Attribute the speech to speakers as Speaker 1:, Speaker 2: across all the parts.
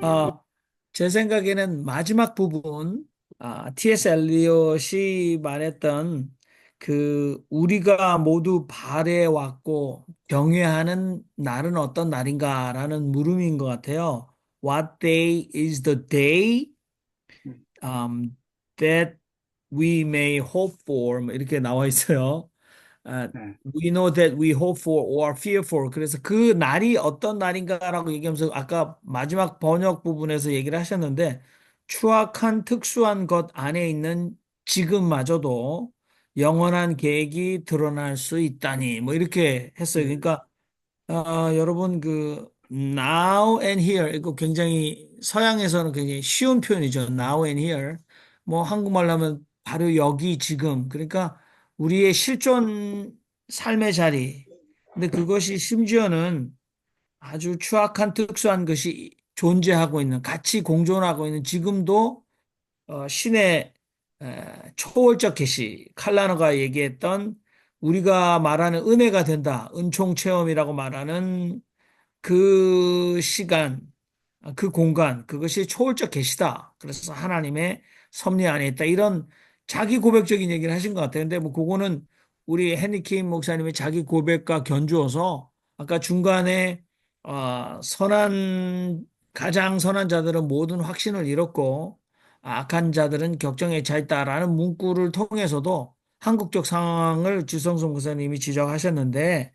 Speaker 1: 어, 제 생각에는 마지막 부분, T.S. 엘리엇이 말했던 우리가 모두 발에 왔고 경외하는 날은 어떤 날인가라는 물음인 것 같아요. What day is the day
Speaker 2: 음,
Speaker 1: that we may hope for? 뭐 이렇게 나와 있어요. 아,
Speaker 2: 네,
Speaker 1: we know that we hope for or fear for. 그래서 그 날이 어떤 날인가라고 얘기하면서 아까 마지막 번역 부분에서 얘기를 하셨는데 추악한 특수한 것 안에 있는 지금마저도 영원한 계획이 드러날 수 있다니 뭐 이렇게 했어요.
Speaker 2: 음,
Speaker 1: 그러니까 여러분 now and here 이거 굉장히 서양에서는 굉장히 쉬운 표현이죠. now and here. 뭐 한국말로 하면 바로 여기 지금. 그러니까 우리의 실존 삶의 자리. 근데 그것이 심지어는 아주 추악한 특수한 것이 존재하고 있는 같이 공존하고 있는 지금도 신의 초월적 계시 칼라노가 얘기했던 우리가 말하는 은혜가 된다. 은총 체험이라고 말하는 그 시간, 그 공간, 그것이 초월적 계시다. 그래서 하나님의 섭리 안에 있다. 이런 자기 고백적인 얘기를 하신 것 같아요. 근데 뭐 그거는 우리 헨리 케인 목사님의 자기 고백과 견주어서 아까 중간에 가장 선한 자들은 모든 확신을 잃었고 악한 자들은 격정에 차있다라는 문구를 통해서도 한국적 상황을 주성성 목사님이 지적하셨는데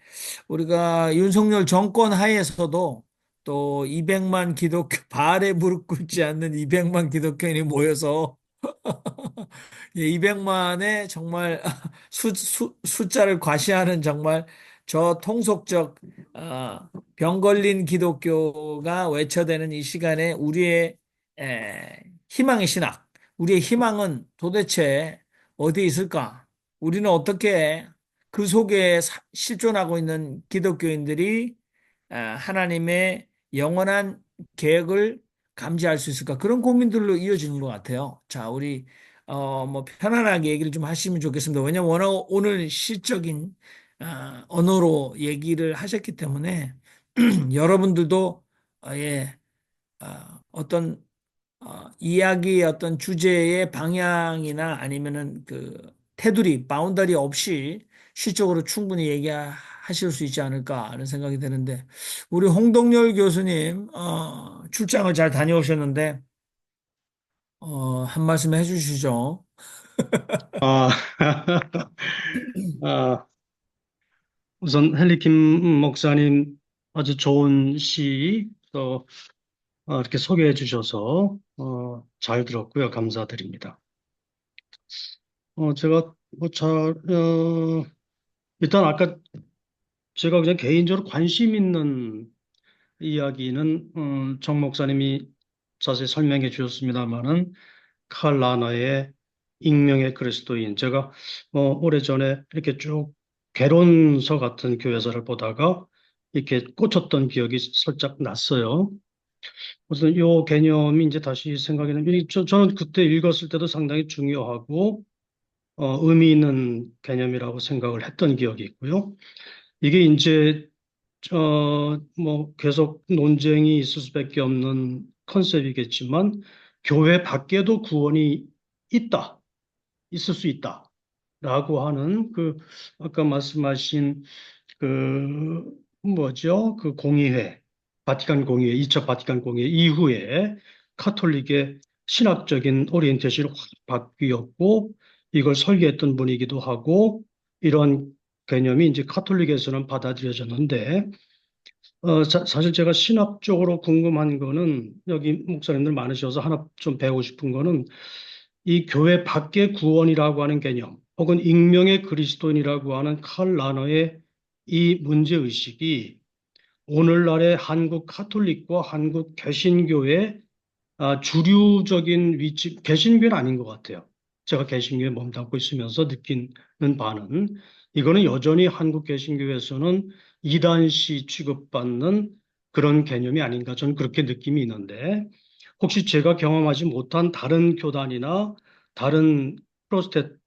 Speaker 1: 우리가 윤석열 정권 하에서도 또 200만 기독교, 발에 무릎 꿇지 않는 200만 기독교인이 모여서 200만의 정말 숫자를 과시하는 정말 저 통속적 병 걸린 기독교가 외쳐대는 이 시간에 우리의 희망의 신학, 우리의 희망은 도대체 어디에 있을까? 우리는 어떻게 그 속에 실존하고 있는 기독교인들이 하나님의 영원한 계획을 감지할 수 있을까? 그런 고민들로 이어지는 것 같아요. 자, 우리 뭐 편안하게 얘기를 좀 하시면 좋겠습니다. 왜냐면 워낙 오늘 시적인 언어로 얘기를 하셨기 때문에 여러분들도 예, 어떤 이야기의 어떤 주제의 방향이나 아니면은 테두리, 바운더리 없이 시적으로 충분히 얘기하실 수 있지 않을까 하는 생각이 드는데 우리 홍동열 교수님 출장을 잘 다녀오셨는데 한 말씀 해주시죠.
Speaker 2: 아, 아, 우선 헨리 킴 목사님 아주 좋은 시, 또 이렇게 소개해 주셔서 잘 들었고요. 감사드립니다. 제가 뭐 일단 아까 제가 그냥 개인적으로 관심 있는 이야기는 정 목사님이 자세히 설명해 주셨습니다만은 칼 라너의 익명의 그리스도인. 제가 오래전에 이렇게 쭉 개론서 같은 교회서를 보다가 이렇게 꽂혔던 기억이 살짝 났어요. 무슨 요 개념이 이제 다시 생각이 나면 저는 그때 읽었을 때도 상당히 중요하고 의미 있는 개념이라고 생각을 했던 기억이 있고요. 이게 이제 뭐 계속 논쟁이 있을 수밖에 없는 컨셉이겠지만 교회 밖에도 구원이 있다. 있을 수 있다라고 하는 아까 말씀하신 그 뭐죠? 그 공의회, 바티칸 공의회, 2차 바티칸 공의회 이후에 카톨릭의 신학적인 오리엔테이션이 확 바뀌었고 이걸 설계했던 분이기도 하고 이런 개념이 이제 카톨릭에서는 받아들여졌는데 사실 제가 신학적으로 궁금한 거는 여기 목사님들 많으셔서 하나 좀 배우고 싶은 거는 이 교회 밖의 구원이라고 하는 개념, 혹은 익명의 그리스도인이라고 하는 칼 라너의 이 문제의식이 오늘날의 한국 카톨릭과 한국 개신교의 주류적인 위치, 개신교는 아닌 것 같아요. 제가 개신교에 몸담고 있으면서 느끼는 바는 이거는 여전히 한국 개신교에서는 이단시 취급받는 그런 개념이 아닌가 저는 그렇게 느낌이 있는데 혹시 제가 경험하지 못한 다른 교단이나 다른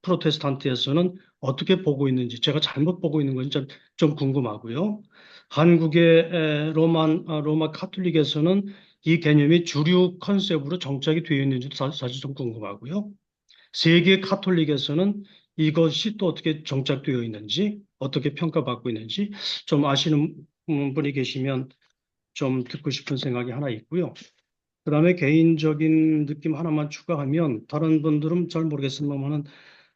Speaker 2: 프로테스탄트에서는 어떻게 보고 있는지 제가 잘못 보고 있는 건지 좀 궁금하고요. 한국의 로마 카톨릭에서는 이 개념이 주류 컨셉으로 정착이 되어 있는지도 사실 좀 궁금하고요. 세계 카톨릭에서는 이것이 또 어떻게 정착되어 있는지, 어떻게 평가받고 있는지 좀 아시는 분이 계시면 좀 듣고 싶은 생각이 하나 있고요. 그다음에 개인적인 느낌 하나만 추가하면 다른 분들은 잘 모르겠습니다만은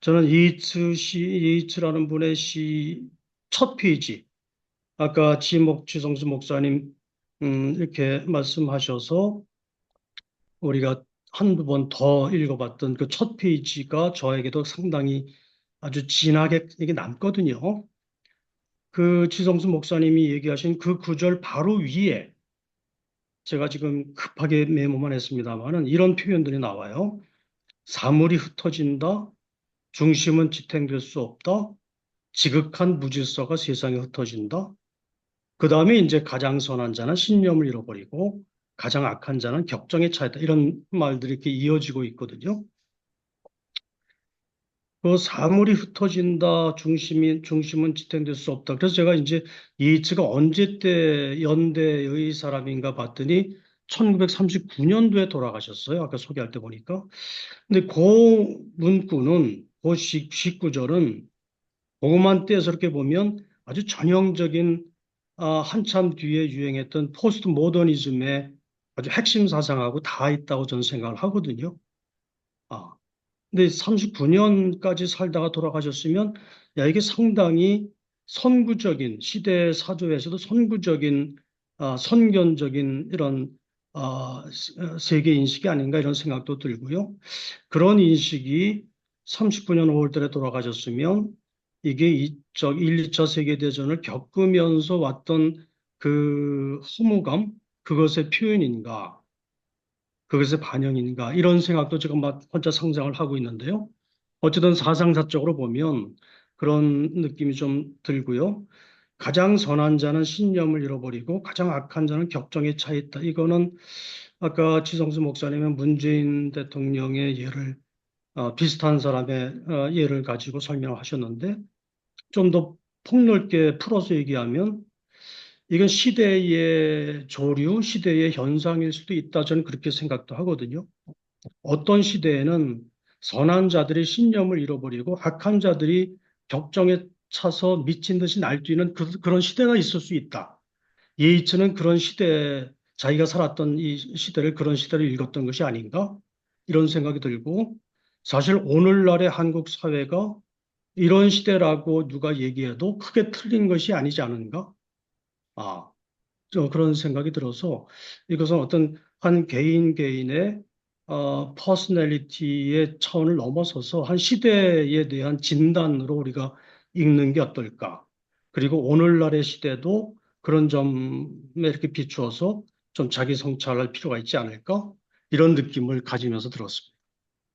Speaker 2: 저는 이이츠라는 분의 시 첫 페이지 아까 지성수 목사님 이렇게 말씀하셔서 우리가 한두 번 더 읽어봤던 그 첫 페이지가 저에게도 상당히 아주 진하게 이게 남거든요. 그 지성수 목사님이 얘기하신 그 구절 바로 위에 제가 지금 급하게 메모만 했습니다만은 이런 표현들이 나와요. 사물이 흩어진다. 중심은 지탱될 수 없다. 지극한 무질서가 세상에 흩어진다. 그 다음에 이제 가장 선한 자는 신념을 잃어버리고 가장 악한 자는 격정에 차있다. 이런 말들이 이렇게 이어지고 있거든요. 그 사물이 흩어진다. 중심은 지탱될 수 없다. 그래서 제가 이제 예이츠가 언제 때 연대의 사람인가 봤더니 1939년도에 돌아가셨어요. 아까 소개할 때 보니까. 근데 그 문구는, 그 시구절은 그것만 떼서 이렇게 보면 아주 전형적인 한참 뒤에 유행했던 포스트 모더니즘의 아주 핵심 사상하고 다 있다고 저는 생각을 하거든요. 아, 근데 39년까지 살다가 돌아가셨으면 야, 이게 상당히 선구적인 시대 사조에서도 선구적인 선견적인 이런 세계 인식이 아닌가 이런 생각도 들고요. 그런 인식이 39년 5월 달에 돌아가셨으면 이게 1, 2차 세계대전을 겪으면서 왔던 그 허무감, 그것의 표현인가, 그것의 반영인가, 이런 생각도 지금 막 혼자 상상을 하고 있는데요. 어쨌든 사상사적으로 보면 그런 느낌이 좀 들고요. 가장 선한 자는 신념을 잃어버리고 가장 악한 자는 격정에 차 있다. 이거는 아까 지성수 목사님은 문재인 대통령의 예를 비슷한 사람의 예를 가지고 설명을 하셨는데 좀 더 폭넓게 풀어서 얘기하면 이건 시대의 조류, 시대의 현상일 수도 있다. 저는 그렇게 생각도 하거든요. 어떤 시대에는 선한 자들이 신념을 잃어버리고 악한 자들이 격정에 차서 미친 듯이 날뛰는 그런 시대가 있을 수 있다. 예이츠는 그런 시대, 자기가 살았던 이 시대를 그런 시대를 읽었던 것이 아닌가? 이런 생각이 들고 사실 오늘날의 한국 사회가 이런 시대라고 누가 얘기해도 크게 틀린 것이 아니지 않은가? 아, 그런 생각이 들어서 이것은 어떤 한 개인 개인의 퍼스널리티의 차원을 넘어서서 한 시대에 대한 진단으로 우리가 읽는 게 어떨까? 그리고 오늘날의 시대도 그런 점에 이렇게 비추어서 좀 자기 성찰할 필요가 있지 않을까? 이런 느낌을 가지면서 들었습니다.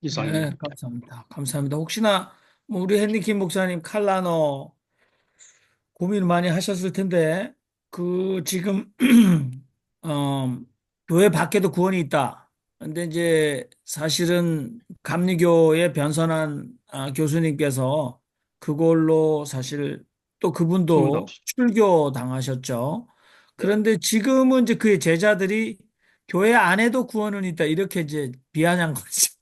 Speaker 1: 네,
Speaker 2: 이상입니다.
Speaker 1: 감사합니다. 감사합니다. 혹시나 뭐 우리 헨리킴 목사님 칼라너 고민을 많이 하셨을 텐데 그 지금 어, 교회 밖에도 구원이 있다. 근데 이제 사실은 감리교의 변선한 교수님께서 그걸로 사실 또 그분도
Speaker 2: 충돌합시다.
Speaker 1: 출교 당하셨죠.
Speaker 2: 네.
Speaker 1: 그런데 지금은 이제 그의 제자들이 교회 안에도 구원은 있다. 이렇게 이제 비아냥 거죠.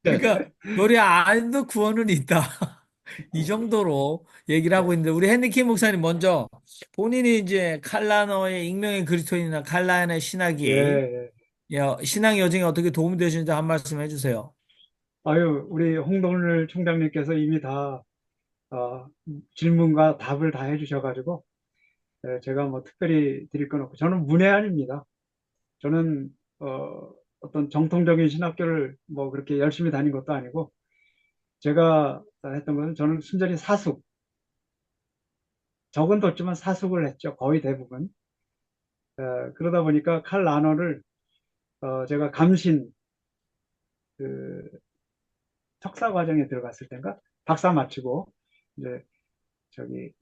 Speaker 2: 네.
Speaker 1: 그러니까 교회 안에도 구원은 있다. 이 정도로 얘기를 하고 있는데 우리 헨리킴 목사님 먼저 본인이 이제 칼라너의 익명의 그리스도인이나 칼라의
Speaker 3: 예,
Speaker 1: 신학이
Speaker 3: 예.
Speaker 1: 신앙 여정에 어떻게 도움이 되시는지 한 말씀 해주세요.
Speaker 3: 아유, 우리 홍동일 총장님께서 이미 다 질문과 답을 다 해주셔가지고 제가 뭐 특별히 드릴 건 없고 저는 문외한입니다. 저는 어떤 정통적인 신학교를 뭐 그렇게 열심히 다닌 것도 아니고 제가 했던 것은 저는 순전히 사숙, 적은 뒀지만 사숙을 했죠. 거의 대부분. 그러다 보니까 칼 라너를 제가 감신 그 석사 과정에 들어갔을 때인가 박사 마치고 이제 저기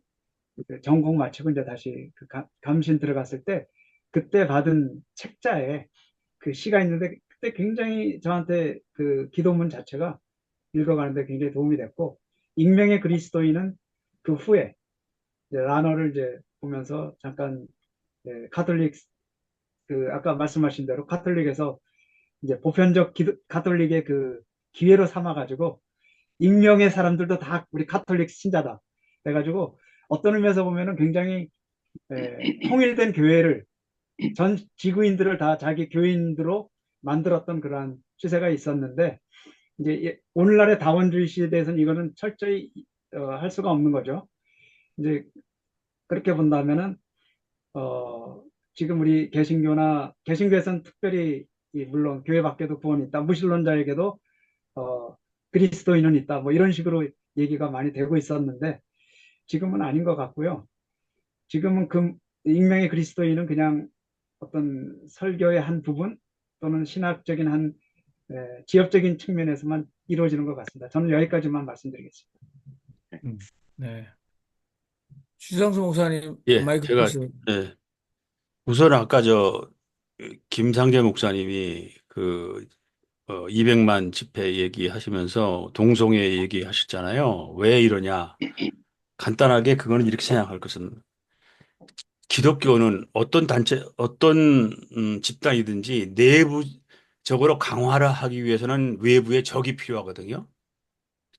Speaker 3: 그 전공 마치고 이제 다시 그 감신 들어갔을 때 그때 받은 책자에 그 시가 있는데 그때 굉장히 저한테 그 기도문 자체가 읽어가는데 굉장히 도움이 됐고 익명의 그리스도인은 그 후에 이제 라너를 이제 보면서 잠깐 카톨릭 그 아까 말씀하신 대로 카톨릭에서 이제 보편적 가톨릭의 그 기회로 삼아가지고 익명의 사람들도 다 우리 카톨릭 신자다. 그래가지고 어떤 의미에서 보면은 굉장히 통일된 교회를 전 지구인들을 다 자기 교인으로 만들었던 그러한 추세가 있었는데 이제 오늘날의 다원주의 시대에서는 이거는 철저히 할 수가 없는 거죠. 이제 그렇게 본다면은 어, 지금 우리 개신교에서는 특별히 물론 교회 밖에도 구원이 있다. 무신론자에게도 어, 그리스도인은 있다. 뭐 이런 식으로 얘기가 많이 되고 있었는데 지금은 아닌 것 같고요. 지금은 그 익명의 그리스도인은 그냥 어떤 설교의 한 부분 또는 신학적인 지엽적인 측면에서만 이루어지는 것 같습니다. 저는 여기까지만 말씀드리겠습니다.
Speaker 1: 음. 네. 지상수 목사님
Speaker 4: 예,
Speaker 1: 마이크
Speaker 4: 제가,
Speaker 1: 주세요.
Speaker 4: 예, 우선 아까 김상재 목사님이 200만 집회 얘기하시면서 동성애 얘기하셨잖아요. 왜 이러냐. 간단하게 그거는 이렇게 생각할 것은 기독교는 어떤 단체, 어떤 집단이든지 내부적으로 강화를 하기 위해서는 외부의 적이 필요하거든요.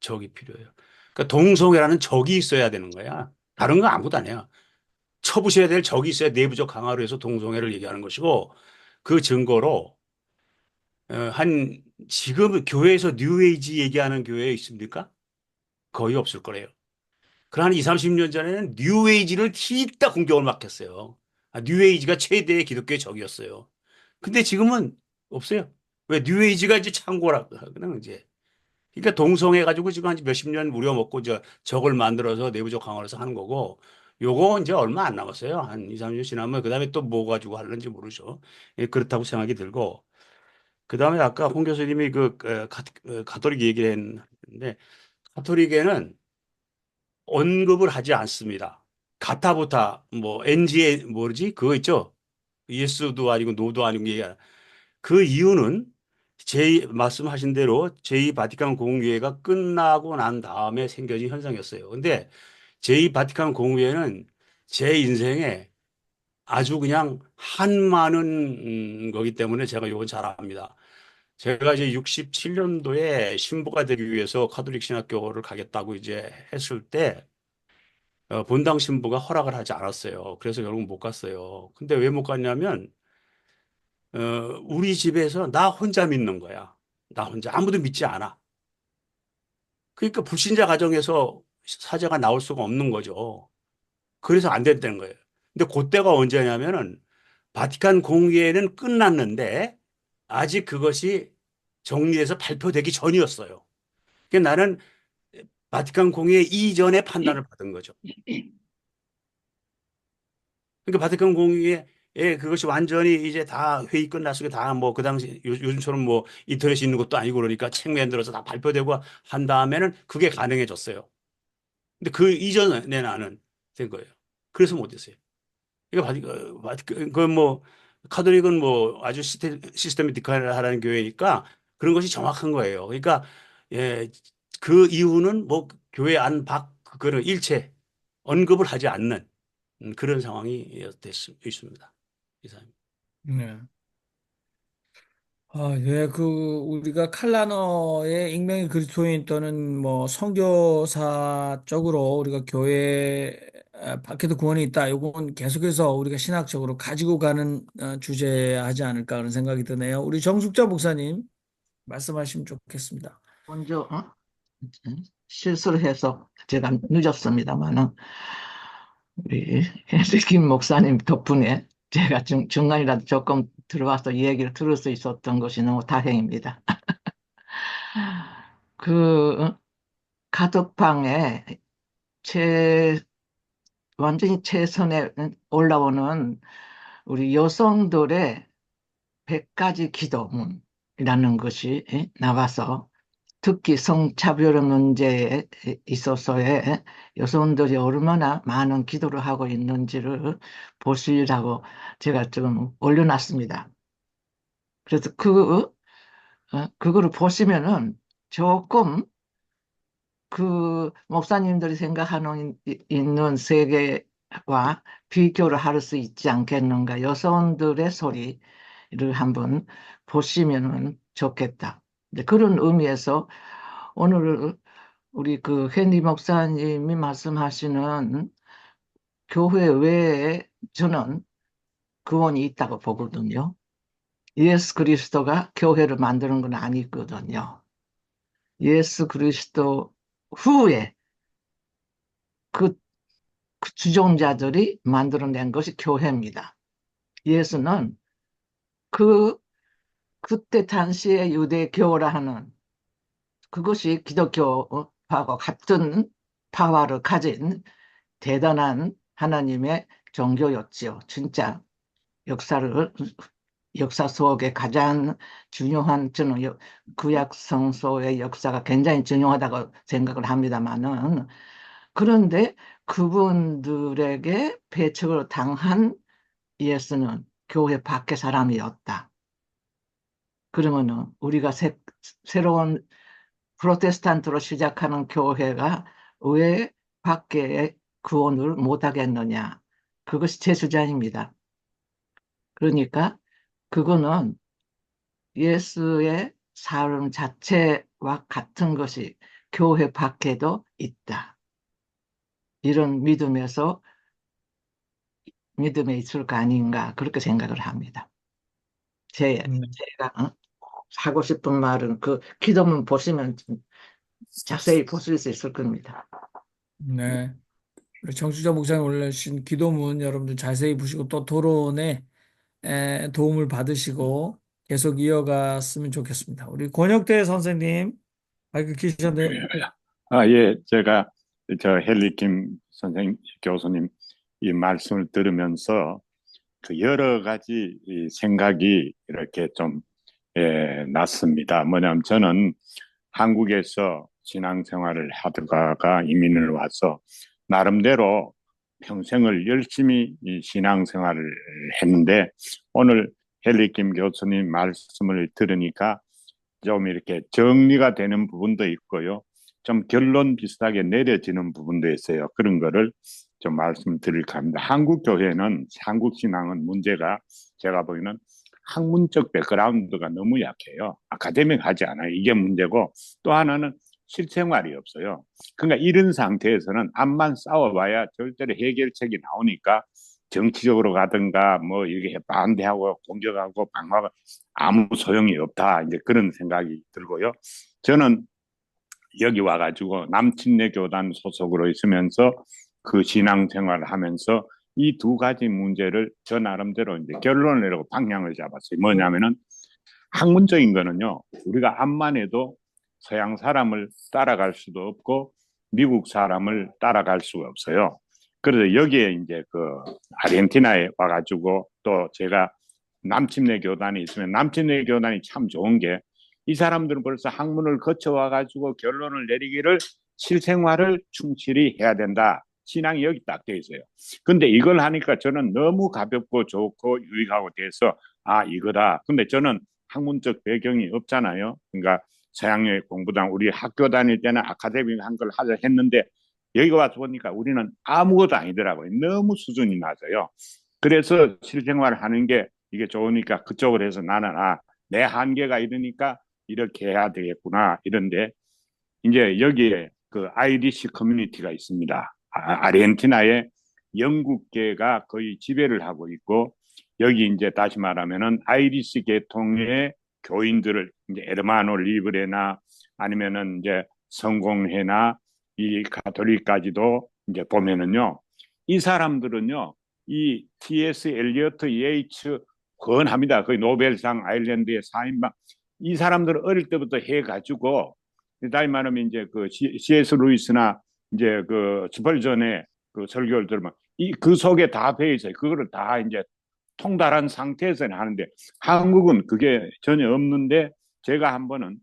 Speaker 4: 적이 필요해요. 그러니까 동성애라는 적이 있어야 되는 거야. 다른 거 아무것도 아니야. 쳐부셔야 될 적이 있어야 내부적 강화로 해서 동성애를 얘기하는 것이고 그 증거로 지금 교회에서 뉴에이지 얘기하는 교회 있습니까? 거의 없을 거래요. 그러나 2, 30년 전에는 뉴에이지를 튀다 공격을 막 했어요. 뉴에이지가 최대의 기독교의 적이었어요. 근데 지금은 없어요. 왜 뉴에이지가 이제 창고라 그냥 이제. 그러니까 동성애 가지고 지금 한 몇십 년 우려먹고 적을 만들어서 내부적 강화를 해서 하는 거고 요거 이제 얼마 안 남았어요. 한 2, 3년 지나면 그다음에 또 뭐 가지고 하는지 모르죠. 예, 그렇다고 생각이 들고 그다음에 아까 홍 교수님이 가톨릭 얘기를 했는데 가톨릭에는 언급을 하지 않습니다. 가타부타 뭐 NG에 뭐지 그거 있죠. 예스도 아니고 노도 아니고 그 이유는 제 말씀하신 대로 제2 바티칸 공의회가 끝나고 난 다음에 생겨진 현상이었어요. 근데 제2 바티칸 공의회는 제 인생에 아주 그냥 한많은 거기 때문에 제가 이건 잘 압니다. 제가 이제 67년도에 신부가 되기 위해서 카톨릭 신학교를 가겠다고 이제 했을 때 본당 신부가 허락을 하지 않았어요. 그래서 결국 못 갔어요. 근데 왜 못 갔냐면 어, 우리 집에서 나 혼자 믿는 거야. 나 혼자 아무도 믿지 않아. 그러니까 불신자 가정에서 사자가 나올 수가 없는 거죠. 그래서 안 됐다는 거예요. 근데 그때가 언제냐면은 바티칸 공의회는 끝났는데 아직 그것이 정리돼서 발표되기 전이었어요. 그러니까 나는 바티칸 공의회 이전에 판단을 받은 거죠. 그러니까 바티칸 공의회에 그것이 완전히 이제 다 회의 끝났으니까 다 뭐 그 당시 요즘처럼 뭐 인터넷이 있는 것도 아니고 그러니까 책 만들어서 다 발표되고 한 다음에는 그게 가능해졌어요. 근데 그 이전에 나는 된 거예요. 그래서 못했어요. 이거 뭐 카톨릭은 뭐 아주 시스테미틱하라는 교회니까 그런 것이 정확한 거예요. 그러니까 예, 그 이유는 뭐 교회 안 밖 그거를 일체 언급을 하지 않는 그런 상황이 있습니다. 이상.
Speaker 1: 네. 예, 우리가 칼라너의 익명의 그리스도인 또는 뭐 선교사 쪽으로 우리가 교회 밖에도 구원이 있다. 이건 계속해서 우리가 신학적으로 가지고 가는 주제하지 않을까 그런 생각이 드네요. 우리 정숙자 목사님 말씀하시면 좋겠습니다.
Speaker 5: 먼저 실수를 해서 제가 늦었습니다만은 우리 김 목사님 덕분에 제가 중간이라도 조금 들어와서 이 얘기를 들을 수 있었던 것이 너무 다행입니다. 그 가덕방에 최 완전히 최선에 올라오는 우리 여성들의 100가지 기도문이라는 것이 나와서 특히 성차별 문제에 있어서의 여성들이 얼마나 많은 기도를 하고 있는지를 보시라고 제가 지금 올려놨습니다. 그래서 그거를 보시면은 조금 그 목사님들이 생각하는 있는 세계 비교를 할 수 있지 않겠는가. 여성들의 소리를 한번 보시면 좋겠다. 그런 의미에서 오늘 우리 그 헨리 목사님이 말씀하시는 교회 외에 저는 구원이 있다고 보거든요. 예수 그리스도가 교회를 만드는 건 아니거든요. 예수 그리스도 후에 그, 그 주종자들이 만들어낸 것이 교회입니다. 예수는 그 그때 당시에 유대교라 하는 그것이 기독교하고 같은 파워를 가진 대단한 하나님의 종교였지요. 진짜 역사를 역사 속에 가장 중요한 저는 구약 성서의 역사가 굉장히 중요하다고 생각을 합니다만은 그런데 그분들에게 배척을 당한 예수는 교회 밖의 사람이었다. 그러면은 우리가 새로운 프로테스탄트로 시작하는 교회가 왜 밖에 구원을 못하겠느냐. 그것이 제 주장입니다. 그러니까 그거는 예수의 삶 자체와 같은 것이 교회 밖에도 있다. 이런 믿음에 있을 거 아닌가 그렇게 생각을 합니다. 제가 하고 싶은 말은 그 기도문 보시면 자세히 보실 수 있을 겁니다.
Speaker 1: 네. 우리 정수자 목사님 올려주신 기도문 여러분들 자세히 보시고 또 토론에 도움을 받으시고 계속 이어갔으면 좋겠습니다. 우리 권혁대 선생님, 마이크 키셨네요.
Speaker 6: 예, 제가 저 헨리 킴 선생 교수님 이 말씀을 들으면서 그 여러 가지 이 생각이 이렇게 좀 났습니다. 뭐냐면 저는 한국에서 신앙생활을 하다가 이민을 와서 나름대로 평생을 열심히 이 신앙생활을 했는데 오늘 헨리 킴 교수님 말씀을 들으니까 좀 이렇게 정리가 되는 부분도 있고요. 좀 결론 비슷하게 내려지는 부분도 있어요. 그런 거를 좀 말씀드릴까 합니다. 한국 교회는, 한국 신앙은 문제가 제가 보기에는 학문적 백그라운드가 너무 약해요. 아카데믹하지 않아요. 이게 문제고 또 하나는 실생활이 없어요. 그러니까 이런 상태에서는 암만 싸워봐야 절대로 해결책이 나오니까 정치적으로 가든가 뭐 이렇게 반대하고 공격하고 방어하고 아무 소용이 없다. 이제 그런 생각이 들고요. 저는 여기 와가지고 남침내 교단 소속으로 있으면서 그 신앙생활을 하면서 이 두 가지 문제를 저 나름대로 이제 결론을 내리고 방향을 잡았어요. 뭐냐면은 학문적인 거는요, 우리가 암만 해도 서양 사람을 따라갈 수도 없고 미국 사람을 따라갈 수가 없어요. 그래서 여기에 이제 그 아르헨티나에 와가지고 또 제가 남침내 교단이 있으면 남침내 교단이 참 좋은 게 이 사람들은 벌써 학문을 거쳐와가지고 결론을 내리기를 실생활을 충실히 해야 된다. 신앙이 여기 딱 돼 있어요. 근데 이걸 하니까 저는 너무 가볍고 좋고 유익하고 돼서 이거다. 근데 저는 학문적 배경이 없잖아요. 그러니까 서양의 공부당 우리 학교 다닐 때는 아카데믹 한 걸 하자 했는데 여기 와서 보니까 우리는 아무것도 아니더라고요. 너무 수준이 낮아요. 그래서 실생활을 하는 게 이게 좋으니까 그쪽으로 해서 나는 내 한계가 이러니까 이렇게 해야 되겠구나 이런데 이제 여기에 그 아이리시 커뮤니티가 있습니다. 아르헨티나의 영국계가 거의 지배를 하고 있고 여기 이제 다시 말하면은 아이리시 계통의 교인들을 이제 에르마노 리브레나 아니면은 이제 성공회나 이 가톨릭까지도 이제 보면은요 이 사람들은요 이 T.S. 엘리어트 예이츠 권합니다. 거의 노벨상 아일랜드의 4인방 이 사람들은 어릴 때부터 해가지고 다시 말하면 이제 그 C.S. 루이스나 이제 그 스펄전의 그 설교를 들으면 그 속에 다 배어 있어요. 그거를 다 이제 통달한 상태에서는 하는데 한국은 그게 전혀 없는데 제가 한 번은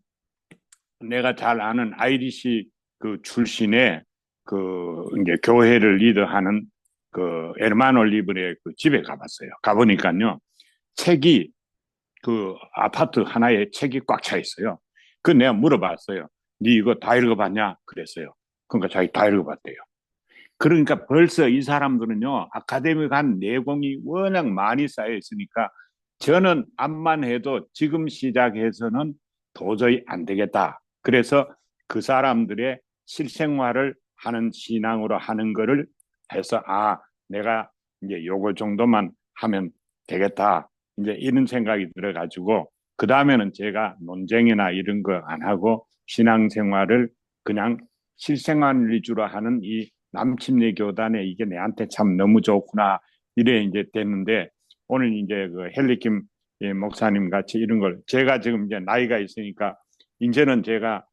Speaker 6: 내가 잘 아는 아이리시 그 출신의 그 이제 교회를 리더하는 그 에르만 올리브의 그 집에 가봤어요. 가보니까요 책이 그 아파트 하나에 책이 꽉 차 있어요. 그 내가 물어봤어요. 네 이거 다 읽어봤냐? 그랬어요. 그러니까 자기 다 읽어봤대요. 그러니까 벌써 이 사람들은요, 아카데믹한 내공이 워낙 많이 쌓여 있으니까 저는 암만 해도 지금 시작해서는 도저히 안 되겠다. 그래서 그 사람들의 실생활을 하는 신앙으로 하는 거를 해서, 아, 내가 이제 요거 정도만 하면 되겠다. 이제 이런 생각이 들어가지고, 그 다음에는 제가 논쟁이나 이런 거 안 하고 신앙생활을 그냥 실생활 위주로 하는 이 남침례 교단에 이게 내한테 참 너무 좋구나 이래 이제 됐는데, 오늘 이제 그 헨리킴 목사님 같이 이런 걸 제가 지금 이제 나이가 있으니까 이제는 제가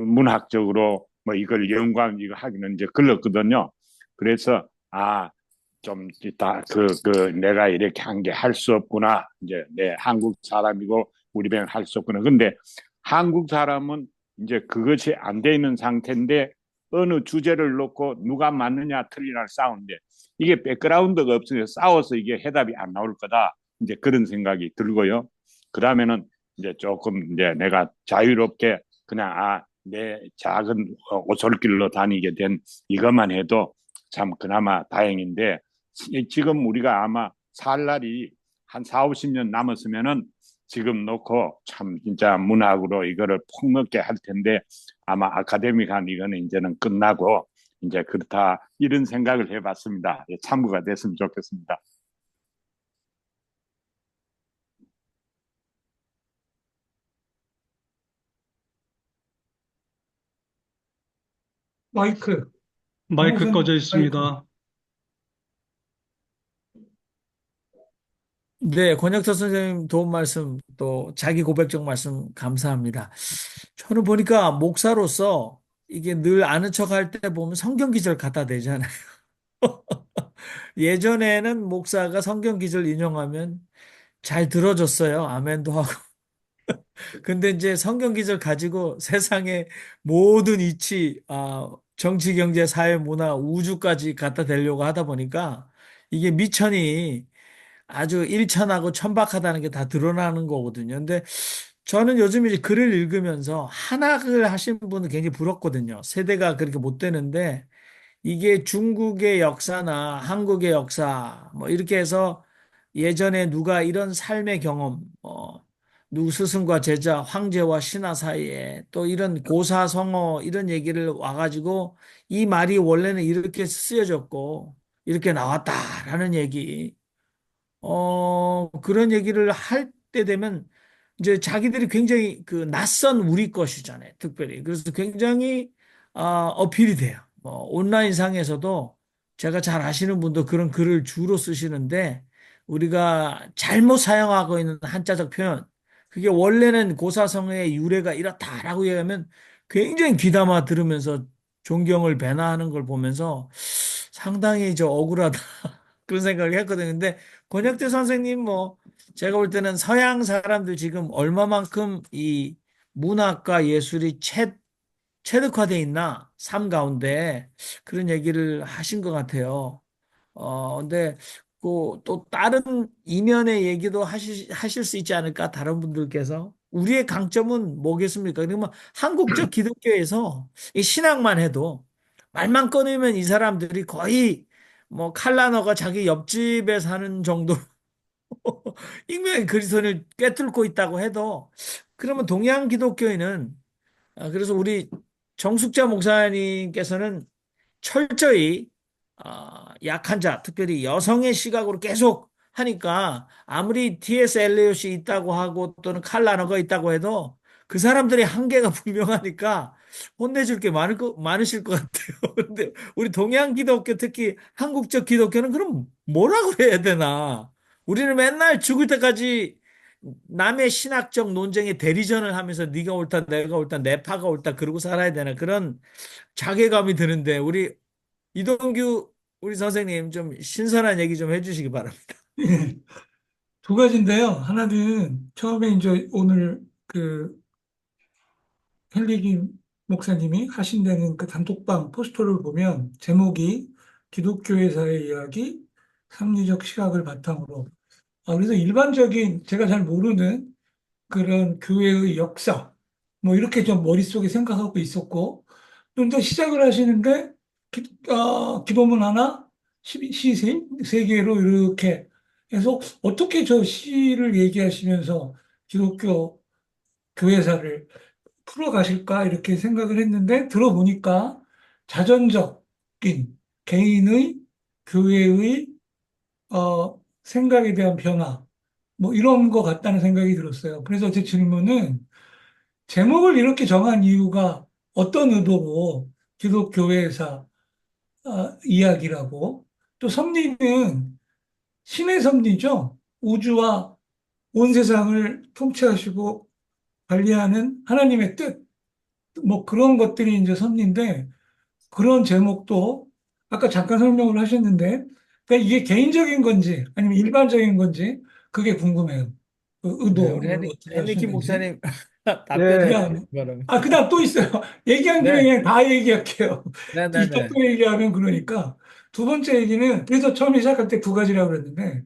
Speaker 6: 문학적으로 뭐 이걸 연구하면 이거 하기는 이제 글렀거든요. 그래서 좀 이따 내가 이렇게 한 게 할 수 없구나. 이제 내 한국 사람이고 우리 배는 할 수 없구나. 근데 한국 사람은 이제 그것이 안 돼 있는 상태인데 어느 주제를 놓고 누가 맞느냐 틀리냐 싸우는데 이게 백그라운드가 없으니까 싸워서 이게 해답이 안 나올 거다. 이제 그런 생각이 들고요. 그 다음에는 이제 조금 이제 내가 자유롭게 그냥 내 작은 오솔길로 다니게 된 이것만 해도 참 그나마 다행인데, 지금 우리가 아마 살 날이 한 4, 50년 남았으면은 지금 놓고 참 진짜 문학으로 이거를 폭넓게 할 텐데, 아마 아카데믹한 이거는 이제는 끝나고 이제 그렇다 이런 생각을 해봤습니다. 참고가 됐으면 좋겠습니다.
Speaker 3: 마이크,
Speaker 2: 마이크
Speaker 3: 박목사님,
Speaker 2: 꺼져
Speaker 3: 마이크.
Speaker 2: 있습니다.
Speaker 1: 네, 권혁태 선생님 도움 말씀 또 자기 고백적 말씀 감사합니다. 저는 보니까 목사로서 이게 늘 아는 척 할 때 보면 성경 기절 갖다 대잖아요. 예전에는 목사가 성경 기절 인용하면 잘 들어줬어요. 아멘도 하고. 근데 이제 성경 기절 가지고 세상의 모든 이치, 정치, 경제, 사회, 문화, 우주까지 갖다 대려고 하다 보니까 이게 미천이 아주 일천하고 천박하다는 게 다 드러나는 거거든요. 근데 저는 요즘 이제 글을 읽으면서 한학을 하신 분은 굉장히 부럽거든요. 세대가 그렇게 못 되는데 이게 중국의 역사나 한국의 역사 뭐 이렇게 해서 예전에 누가 이런 삶의 경험, 누구 스승과 제자, 황제와 신하 사이에 또 이런 고사성어 이런 얘기를 와가지고 이 말이 원래는 이렇게 쓰여졌고 이렇게 나왔다라는 얘기. 그런 얘기를 할 때 되면 이제 자기들이 굉장히 그 낯선 우리 것이잖아요. 특별히. 그래서 굉장히 어필이 돼요. 뭐 온라인상에서도 제가 잘 아시는 분도 그런 글을 주로 쓰시는데 우리가 잘못 사용하고 있는 한자적 표현 그게 원래는 고사성어의 유래가 이렇다라고 얘기하면 굉장히 귀담아 들으면서 존경을 배나하는 걸 보면서 상당히 억울하다 그런 생각을 했거든요. 근데 권혁대 선생님 뭐 제가 볼 때는 서양 사람들 지금 얼마만큼 이 문학과 예술이 체득화돼 있나 삶 가운데 그런 얘기를 하신 것 같아요. 근데 그 또 다른 이면의 얘기도 하실 수 있지 않을까 다른 분들께서 우리의 강점은 뭐겠습니까? 그러면 한국적 기독교에서 이 신앙만 해도 말만 꺼내면 이 사람들이 거의 뭐 칼라너가 자기 옆집에 사는 정도 익명의 그리스도인을 꿰뚫고 있다고 해도 그러면 동양 기독교인은 그래서 우리 정숙자 목사님께서는 철저히 약한 자, 특별히 여성의 시각으로 계속 하니까 아무리 T.S. 엘리엇이 있다고 하고 또는 칼 라너가 있다고 해도 그 사람들의 한계가 분명하니까 혼내줄 게 많으실 것 같아요. 그런데 우리 동양 기독교, 특히 한국적 기독교는 그럼 뭐라고 해야 되나? 우리는 맨날 죽을 때까지 남의 신학적 논쟁에 대리전을 하면서 네가 옳다, 내가 옳다, 내 파가 옳다 그러고 살아야 되나 그런 자괴감이 드는데 우리 이동규 우리 선생님 좀 신선한 얘기 좀 해주시기 바랍니다.
Speaker 3: 예, 두 가지인데요. 하나는 처음에 이제 오늘 그 헨리기 목사님이 하신다는 그 단톡방 포스터를 보면 제목이 기독교회사의 이야기, 합리적 시각을 바탕으로. 그래서 일반적인 제가 잘 모르는 그런 교회의 역사, 뭐 이렇게 좀 머릿속에 생각하고 있었고, 그런데 시작을 하시는데
Speaker 7: 기도문 하나, 시 세 개로 이렇게 해서 어떻게 저 시를 얘기하시면서 기독교 교회사를 풀어가실까 이렇게 생각을 했는데 들어보니까 자전적인 개인의 교회의 생각에 대한 변화 뭐 이런 것 같다는 생각이 들었어요. 그래서 제 질문은 제목을 이렇게 정한 이유가 어떤 의도로 기독교회사 이야기라고 또 섭리는 신의 섭리죠. 우주와 온 세상을 통치하시고 관리하는 하나님의 뜻, 뭐 그런 것들이 이제 섭리인데 그런 제목도 아까 잠깐 설명을 하셨는데 그러니까 이게 개인적인 건지 아니면 일반적인 건지 그게 궁금해요. 그
Speaker 1: 네, 우리
Speaker 7: 의도를 어떻게
Speaker 1: 헨리킴
Speaker 7: 하셨는지.
Speaker 1: 목사님 답변 좀
Speaker 3: 예,
Speaker 7: 그다음에
Speaker 1: 바랍니다.
Speaker 7: 그다음 또 있어요. 얘기한 김에
Speaker 1: 네,
Speaker 7: 그냥 다 얘기할게요. 이따
Speaker 1: 네네네.
Speaker 7: 또 얘기하면 그러니까 두 번째 얘기는 그래서 처음에 시작할 때 두 가지라고 그랬는데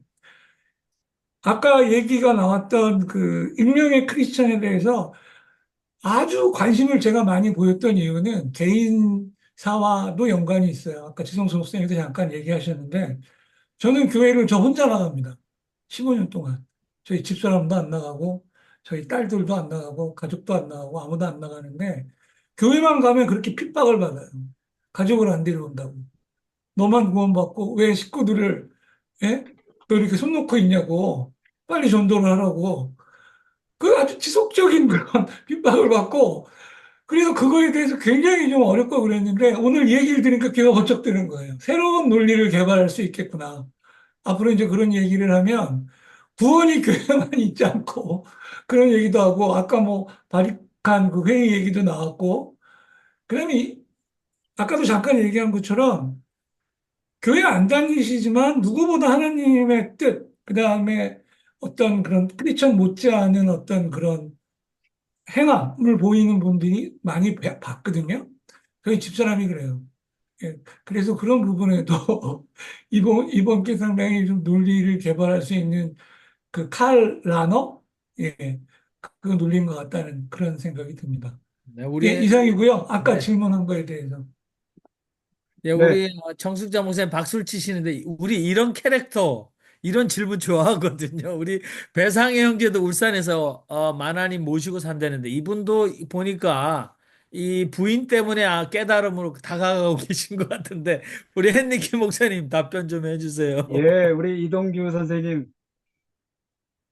Speaker 7: 아까 얘기가 나왔던 그 익명의 크리스천에 대해서 아주 관심을 제가 많이 보였던 이유는 개인사와도 연관이 있어요. 아까 지성수 목사님도 잠깐 얘기하셨는데 저는 교회를 저 혼자 나갑니다. 15년 동안. 저희 집사람도 안 나가고 저희 딸들도 안 나가고 가족도 안 나가고 아무도 안 나가는데 교회만 가면 그렇게 핍박을 받아요. 가족을 안 데려온다고. 너만 구원받고 왜 식구들을 예? 너 이렇게 손 놓고 있냐고. 빨리 전도를 하라고. 그 아주 지속적인 그런 핍박을 받고 그래서 그거에 대해서 굉장히 좀 어렵고 그랬는데 오늘 얘기를 들으니까 귀가 번쩍 드는 거예요. 새로운 논리를 개발할 수 있겠구나. 앞으로 이제 그런 얘기를 하면 구원이 교회만 있지 않고 그런 얘기도 하고 아까 뭐 바리칸 그 회의 얘기도 나왔고 그다음에 아까도 잠깐 얘기한 것처럼 교회 안 다니시지만 누구보다 하나님의 뜻 그다음에 어떤 그런 크리스천 못지않은 어떤 그런 행함을 보이는 분들이 많이 봤거든요. 저희 집사람이 그래요. 예, 그래서 그런 부분에도 이번 상당히 좀 논리를 개발할 수 있는 그 칼 라너? 예, 그 논리인 것 같다는 그런 생각이 듭니다.
Speaker 1: 네,
Speaker 7: 예,
Speaker 1: 우리
Speaker 7: 이상이고요. 아까
Speaker 1: 네.
Speaker 7: 질문한 거에 대해서.
Speaker 1: 예,
Speaker 3: 네,
Speaker 1: 우리 정숙자 목사님 박수를 치시는데 우리 이런 캐릭터 이런 질문 좋아하거든요. 우리 배상의 형제도 울산에서 만화님 모시고 산다는데 이분도 보니까 이 부인 때문에 깨달음으로 다가가고 계신 것 같은데 우리 헨리키 목사님 답변 좀 해주세요.
Speaker 3: 예, 우리 이동규 선생님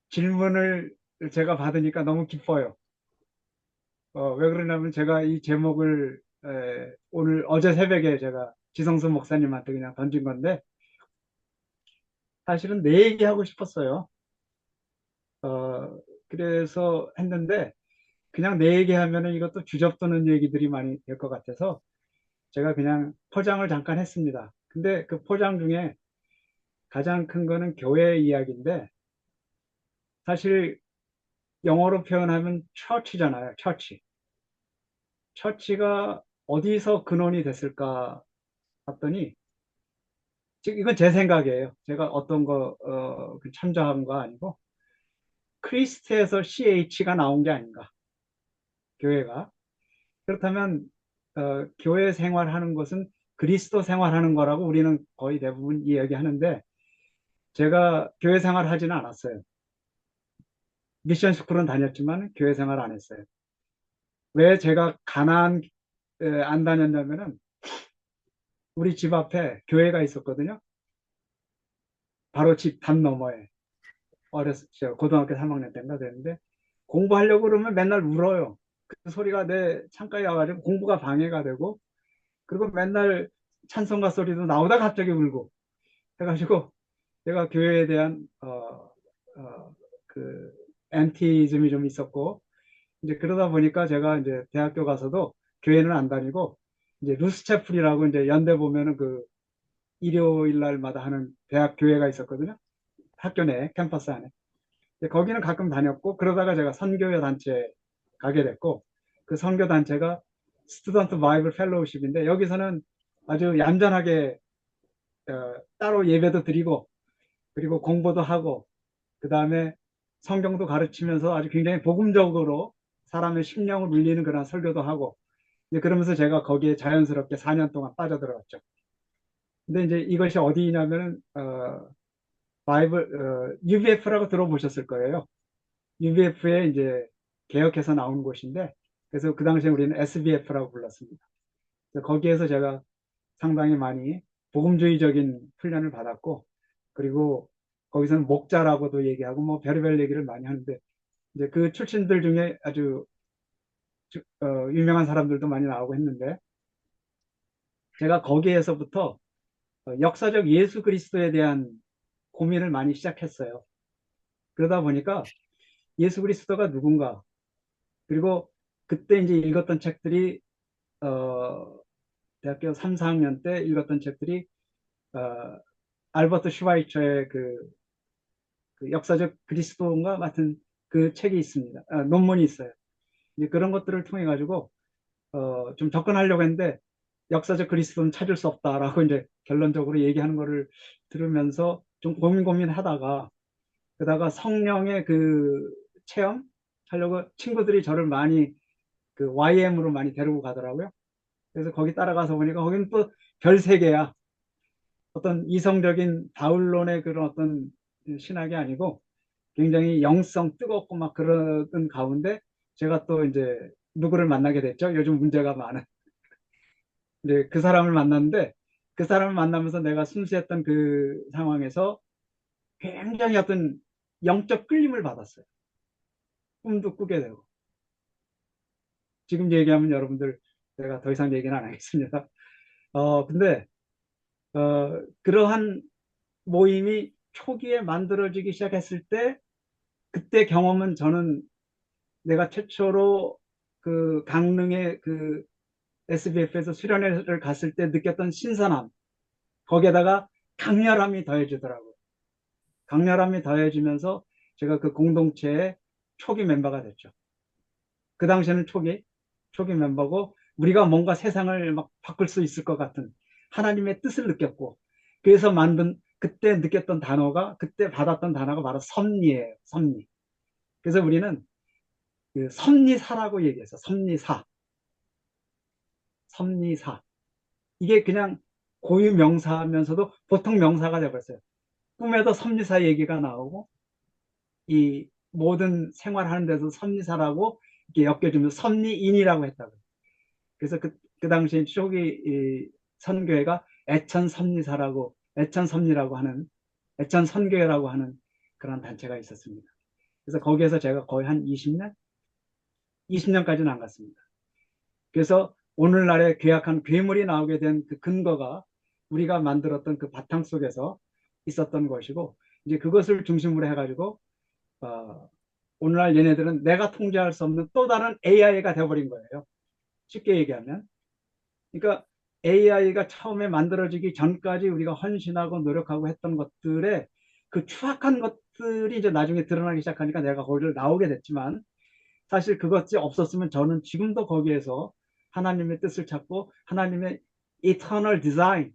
Speaker 3: 질문을 제가 받으니까 너무 기뻐요. 왜 그러냐면 제가 이 제목을 오늘 어제 새벽에 제가 지성수 목사님한테 그냥 던진 건데 사실은 내 얘기하고 싶었어요. 그래서 했는데 그냥 내 얘기하면은 이것도 주접도는 얘기들이 많이 될 것 같아서 제가 그냥 포장을 잠깐 했습니다. 근데 그 포장 중에 가장 큰 거는 교회 이야기인데 사실 영어로 표현하면 처치잖아요. 처치. 처치가 어디서 근원이 됐을까 봤더니 지금 이건 제 생각이에요. 제가 어떤 거 참조한 거 아니고 크리스트에서 CH가 나온 게 아닌가. 교회가. 그렇다면 교회 생활하는 것은 그리스도 생활하는 거라고 우리는 거의 대부분 이야기하는데 제가 교회 생활 하지는 않았어요. 미션 스쿨은 다녔지만 교회 생활 안 했어요. 왜 제가 가나안 안 다녔냐면은 우리 집 앞에 교회가 있었거든요. 바로 집 담 너머에. 어렸을 때 고등학교 3학년 때인가 됐는데 공부하려고 그러면 맨날 울어요. 그 소리가 내 창가에 와가지고 공부가 방해가 되고 그리고 맨날 찬송가 소리도 나오다 갑자기 울고 해가지고 제가 교회에 대한 그 엔티즘이 좀 있었고 이제 그러다 보니까 제가 이제 대학교 가서도 교회는 안 다니고 이제 루스체플이라고 이제 연대 보면은 그 일요일 날마다 하는 대학 교회가 있었거든요. 학교 내 캠퍼스 안에. 거기는 가끔 다녔고 그러다가 제가 선교회 단체 가게 됐고 그 선교 단체가 스튜던트 바이블 펠로우십인데 여기서는 아주 얌전하게 따로 예배도 드리고 그리고 공부도 하고 그 다음에 성경도 가르치면서 아주 굉장히 복음적으로 사람의 심령을 울리는 그런 설교도 하고 이제 그러면서 제가 거기에 자연스럽게 4년 동안 빠져들어갔죠. 근데 이제 이것이 어디냐면은, UBF라고 들어보셨을 거예요. UBF에 이제 개혁해서 나온 곳인데, 그래서 그 당시에 우리는 SBF라고 불렀습니다. 그래서 거기에서 제가 상당히 많이 복음주의적인 훈련을 받았고, 그리고 거기서는 목자라고도 얘기하고 뭐 별의별 얘기를 많이 하는데, 이제 그 출신들 중에 아주 유명한 사람들도 많이 나오고 했는데, 제가 거기에서부터 역사적 예수 그리스도에 대한 고민을 많이 시작했어요. 그러다 보니까 예수 그리스도가 누군가, 그리고 그때 이제 읽었던 책들이, 대학교 3, 4학년 때 읽었던 책들이, 어, 알버트 슈바이처의 그 역사적 그리스도인가 같은 그 책이 있습니다. 논문이 있어요. 이제 그런 것들을 통해 가지고 좀 접근하려고 했는데, 역사적 그리스도는 찾을 수 없다라고 이제 결론적으로 얘기하는 거를 들으면서 좀 고민하다가, 그러다가 성령의 그 체험 하려고 친구들이 저를 많이 그 YM으로 많이 데리고 가더라고요. 그래서 거기 따라가서 보니까 거기는 또 별 세계야. 어떤 이성적인 다울론의 그런 어떤 신학이 아니고 굉장히 영성 뜨겁고 막 그러던 가운데, 제가 또 이제 누구를 만나게 됐죠. 요즘 문제가 많은. 이제 그 사람을 만났는데, 그 사람을 만나면서 내가 순수했던 그 상황에서 굉장히 어떤 영적 끌림을 받았어요. 꿈도 꾸게 되고. 지금 얘기하면 여러분들 제가 더 이상 얘기는 안 하겠습니다. 근데 그러한 모임이 초기에 만들어지기 시작했을 때, 그때 경험은 저는 내가 최초로 그 강릉의 그 SBF에서 수련회를 갔을 때 느꼈던 신선함, 거기에다가 강렬함이 더해지더라고요. 강렬함이 더해지면서 제가 그 공동체의 초기 멤버가 됐죠. 그 당시에는 초기 멤버고, 우리가 뭔가 세상을 막 바꿀 수 있을 것 같은 하나님의 뜻을 느꼈고, 그래서 만든, 그때 느꼈던 단어가, 그때 받았던 단어가 바로 섭리예요. 섭리. 그래서 우리는 그 섭리사라고 얘기해서 섭리사. 섭리사. 이게 그냥 고유 명사하면서도 보통 명사가 되어버렸어요. 꿈에도 섭리사 얘기가 나오고, 이 모든 생활하는 데서 섭리사라고 이렇게 엮여주면서 섭리인이라고 했다고. 그래서 그 당시에 초기 이 선교회가 애천섭리사라고, 애천섭리라고 하는, 애천선교회라고 하는 그런 단체가 있었습니다. 그래서 거기에서 제가 거의 한 20년? 20년까지는 안 갔습니다. 그래서 오늘날의 괴악한 괴물이 나오게 된 그 근거가 우리가 만들었던 그 바탕 속에서 있었던 것이고, 이제 그것을 중심으로 해가지고, 오늘날 얘네들은 내가 통제할 수 없는 또 다른 AI가 되어버린 거예요. 쉽게 얘기하면. 그러니까 AI가 처음에 만들어지기 전까지 우리가 헌신하고 노력하고 했던 것들의 그 추악한 것들이 이제 나중에 드러나기 시작하니까 내가 거기를 나오게 됐지만, 사실 그것이 없었으면 저는 지금도 거기에서 하나님의 뜻을 찾고 하나님의 eternal design,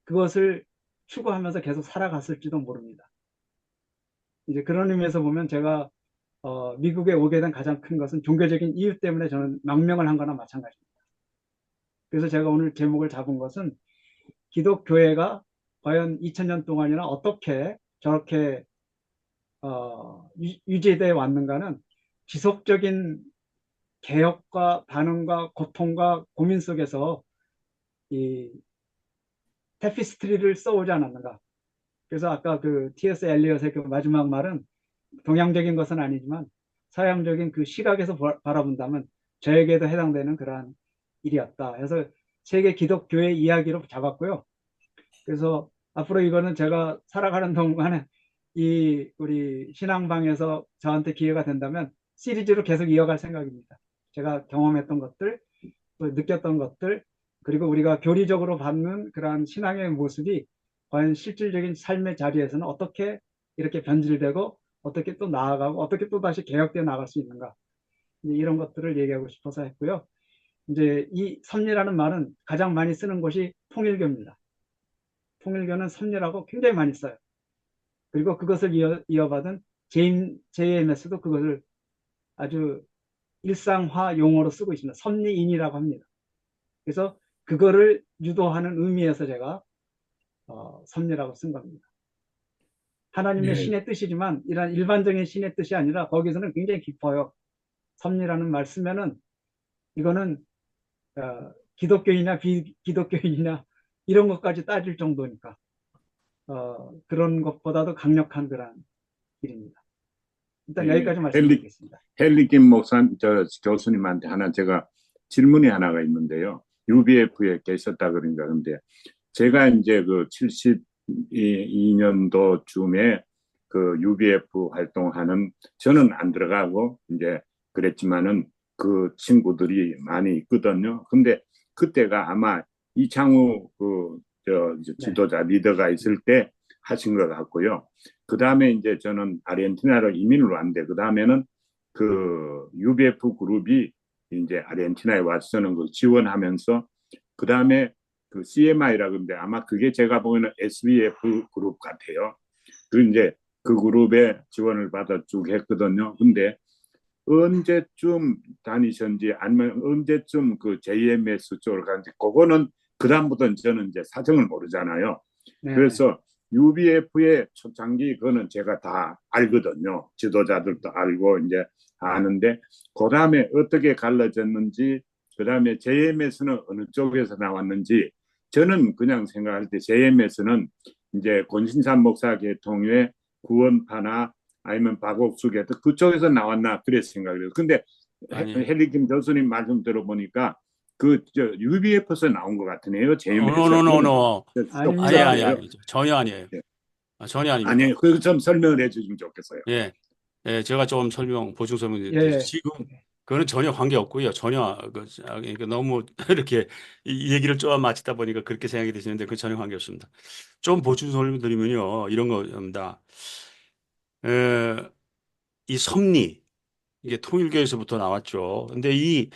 Speaker 3: 그것을 추구하면서 계속 살아갔을지도 모릅니다. 이제 그런 의미에서 보면 제가 미국에 오게 된 가장 큰 것은 종교적인 이유 때문에 저는 망명을 한 거나 마찬가지입니다. 그래서 제가 오늘 제목을 잡은 것은, 기독교회가 과연 2000년 동안이나 어떻게 저렇게 유지되어 왔는가는 지속적인 개혁과 반응과 고통과 고민 속에서 이 테피스트리를 써오지 않았는가. 그래서 아까 그 T.S. 엘리엇의 그 마지막 말은, 동양적인 것은 아니지만 서양적인 그 시각에서 바라본다면 저에게도 해당되는 그러한 일이었다. 그래서 세계 기독교의 이야기로 잡았고요. 그래서 앞으로 이거는 제가 살아가는 동안에 이 우리 신앙방에서 저한테 기회가 된다면 시리즈로 계속 이어갈 생각입니다. 제가 경험했던 것들, 또 느꼈던 것들, 그리고 우리가 교리적으로 받는 그러한 신앙의 모습이 과연 실질적인 삶의 자리에서는 어떻게 이렇게 변질되고, 어떻게 또 나아가고, 어떻게 또 다시 개혁되어 나갈 수 있는가, 이런 것들을 얘기하고 싶어서 했고요. 이제 이 섭리라는 말은 가장 많이 쓰는 곳이 통일교입니다. 통일교는 섭리라고 굉장히 많이 써요. 그리고 그것을 이어받은 JMS도 그것을 아주 일상화 용어로 쓰고 있습니다. 섭리인이라고 합니다. 그래서 그거를 유도하는 의미에서 제가 섭리라고 쓴 겁니다. 하나님의
Speaker 7: 예.
Speaker 3: 신의 뜻이지만 이런 일반적인 신의 뜻이 아니라 거기서는 굉장히 깊어요. 섭리라는 말 쓰면은 이거는 기독교인이나 비기독교인이나 이런 것까지 따질 정도니까 그런 것보다도 강력한 그런 길입니다. 일단
Speaker 6: 이
Speaker 3: 여기까지 말씀드리겠습니다.
Speaker 6: 헨리 김 목사 저 교수님한테 하나 제가 질문이 하나가 있는데요. UBF에 계셨다 그러니까 근데 제가 이제 그 72년도쯤에 그 UBF 활동하는 저는 안 들어가고 이제 그랬지만은 그 친구들이 많이 있거든요. 근데 그때가 아마 이창우 그
Speaker 3: 네.
Speaker 6: 지도자 리더가 있을 때 하신 것 같고요. 그 다음에 이제 저는 아르헨티나로 이민을 왔는데 그 다음에는 그 UBF 그룹이 이제 아르헨티나에 와서 저는 그 지원하면서 그 다음에 그 CMI라 그러는데 아마 그게 제가 보기에는 SBF 그룹 같아요. 그 이제 그 그룹에 지원을 받아 쭉 했거든요. 근데 언제쯤 다니셨는지 아니면 언제쯤 그 JMS 쪽으로 가는지 그거는 그다음부터는 저는 이제 사정을 모르잖아요.
Speaker 3: 네네.
Speaker 6: 그래서 UBF의 초창기 그거는 제가 다 알거든요. 지도자들도 알고 이제 아는데 그다음에 어떻게 갈라졌는지 그다음에 JMS는 어느 쪽에서 나왔는지 저는 그냥 생각할 때 JMS는 이제 권신산 목사 계통의 구원파나 아니면 박옥수 계통 그쪽에서 나왔나 그래 생각해요. 근데
Speaker 4: 아니,
Speaker 6: 헨리 김 교수님 말씀 들어보니까 그 UBF에서 나온 것 같으네요. JMS에서.
Speaker 4: 노노노노. 아니,
Speaker 3: 아닙니다.
Speaker 4: 아니,
Speaker 6: 추측이에요.
Speaker 4: 아니. 전혀 아니에요.
Speaker 6: 예.
Speaker 4: 전혀 아닙니다.
Speaker 6: 아니에요. 그거 좀 설명을 해주시면 좋겠어요.
Speaker 4: 예. 예, 제가 좀 보충 설명 드릴게요.
Speaker 3: 예.
Speaker 4: 지금 그거는 전혀 관계 없고요. 전혀 그러니까 너무 이렇게 이 얘기를 좀 마치다 보니까 그렇게 생각이 드시는데 그 전혀 관계 없습니다. 좀 보충 설명 드리면요. 이런 겁니다. 에, 이 섭리 이게 통일교에서부터 나왔죠. 근데 이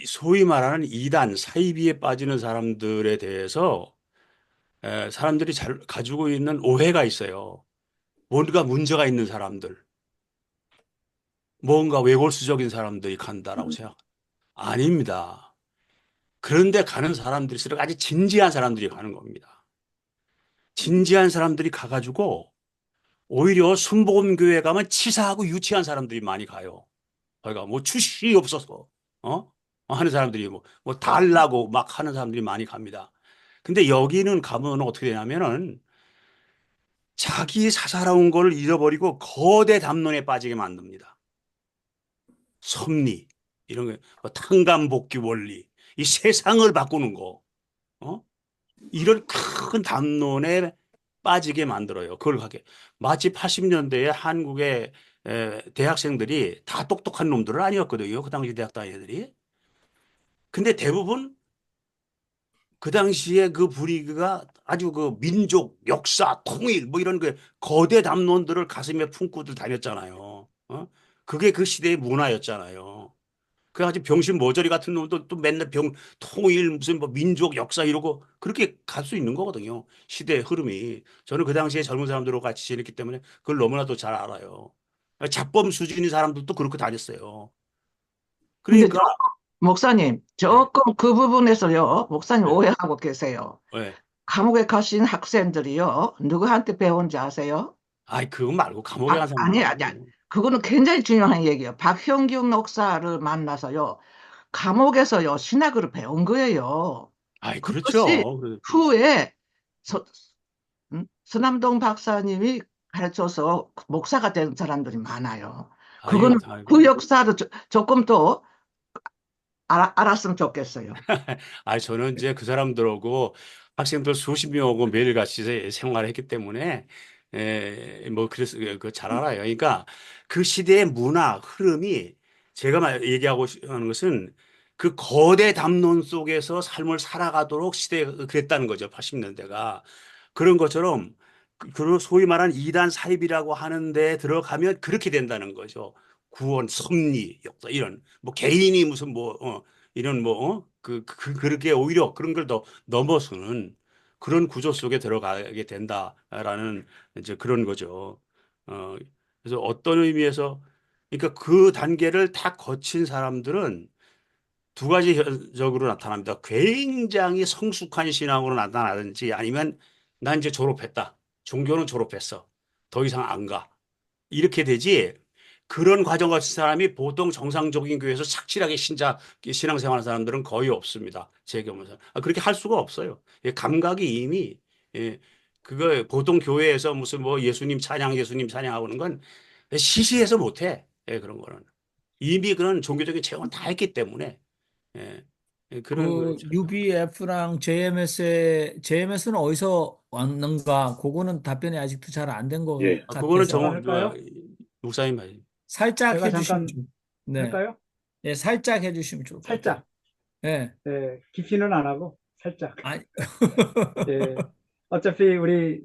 Speaker 4: 소위 말하는 이단 사이비에 빠지는 사람들에 대해서 사람들이 잘 가지고 있는 오해가 있어요. 뭔가 문제가 있는 사람들, 뭔가 외골수적인 사람들이 간다라고 생각. 아닙니다. 그런데 가는 사람들이 아주 진지한 사람들이 가는 겁니다. 진지한 사람들이 가가지고 오히려 순복음교회 가면 치사하고 유치한 사람들이 많이 가요. 그러니까 뭐 출息없어서 하는 사람들이 뭐 달라고 막 하는 사람들이 많이 갑니다. 근데 여기는 가면 어떻게 되냐면은 자기 사사로운 걸 잃어버리고 거대 담론에 빠지게 만듭니다. 섭리 이런 거, 뭐 탕감복귀 원리, 이 세상을 바꾸는 거, 이런 큰 담론에 빠지게 만들어요. 그걸 하게. 마치 80년대에 한국의 대학생들이 다 똑똑한 놈들은 아니었거든요. 그 당시 대학 다니는 애들이. 근데 대부분 그 당시에 그 분위기가 아주 그 민족, 역사, 통일 뭐 이런 그 거대 담론들을 가슴에 품고들 다녔잖아요. 그게 그 시대의 문화였잖아요. 그 아주 병신 모조리 같은 놈도 또 맨날 통일 무슨 뭐 민족 역사 이러고 그렇게 갈 수 있는 거거든요. 시대의 흐름이. 저는 그 당시에 젊은 사람들하고 같이 지냈기 때문에 그걸 너무나도 잘 알아요. 자범 수준인 사람들도 그렇게 다녔어요.
Speaker 5: 근데
Speaker 4: 그러니까
Speaker 5: 목사님,
Speaker 4: 네,
Speaker 5: 조금 그 부분에서요, 목사님
Speaker 4: 네,
Speaker 5: 오해하고 계세요.
Speaker 4: 네.
Speaker 5: 감옥에 가신 학생들이요, 누구한테 배운지 아세요?
Speaker 4: 아이 그거 말고 감옥에 간 사람
Speaker 5: 아니, 아니, 아니.
Speaker 4: 말고.
Speaker 5: 그거는 굉장히 중요한 얘기예요. 박형균 목사를 만나서요, 감옥에서요, 신학을 배운 거예요.
Speaker 4: 아이
Speaker 5: 그것이
Speaker 4: 그렇죠.
Speaker 5: 후에 서, 서남동 박사님이 가르쳐서 목사가 된 사람들이 많아요.
Speaker 4: 아유,
Speaker 5: 그거는 그
Speaker 4: 아이고.
Speaker 5: 역사도 조금 더 알았으면 좋겠어요.
Speaker 4: 아, 저는 이제 그 사람들하고 학생들 수십 명하고 매일같이 생활을 했기 때문에, 뭐, 그래서 잘 알아요. 그러니까 그 시대의 문화, 흐름이 제가 얘기하고 하는 것은 그 거대 담론 속에서 삶을 살아가도록 시대가 그랬다는 거죠. 80년대가. 그런 것처럼 그 소위 말하는 이단 사입이라고 하는데 들어가면 그렇게 된다는 거죠. 구원, 섭리, 역사 이런 뭐 개인이 무슨 이런 그렇게 오히려 그런 걸 더 넘어서는 그런 구조 속에 들어가게 된다라는 이제 그런 거죠. 어, 그래서 어떤 의미에서 그러니까 그 단계를 다 거친 사람들은 두 가지적으로 나타납니다. 굉장히 성숙한 신앙으로 나타나든지 아니면 난 이제 졸업했다. 종교는 졸업했어. 더 이상 안 가. 이렇게 되지. 그런 과정 같은 사람이 보통 정상적인 교회에서 착실하게 신앙생활하는 사람들은 거의 없습니다. 제 경험에서. 그렇게 할 수가 없어요. 예, 감각이 이미, 예, 그거 보통 교회에서 무슨 뭐 예수님 찬양하고는 건 시시해서 못해. 예, 그런 거는. 이미 그런 종교적인 체험을 다 했기 때문에. 예, 예, 그런 거.
Speaker 1: 그 UBF랑 JMS는 어디서 왔는가? 그거는 답변이 아직도 잘 안 된 것
Speaker 6: 예.
Speaker 4: 그거는
Speaker 1: 같아서
Speaker 3: 제가 할까요?
Speaker 4: 목사님 말.
Speaker 1: 살짝
Speaker 3: 제가
Speaker 1: 해주시면
Speaker 3: 잠깐
Speaker 1: 좋. 네,
Speaker 3: 할까요?
Speaker 1: 예, 살짝 해주시면 좋을 것 같아요.
Speaker 3: 살짝.
Speaker 1: 예,
Speaker 3: 깊이는 안 하고 살짝.
Speaker 1: 아니,
Speaker 3: 예, 어차피 우리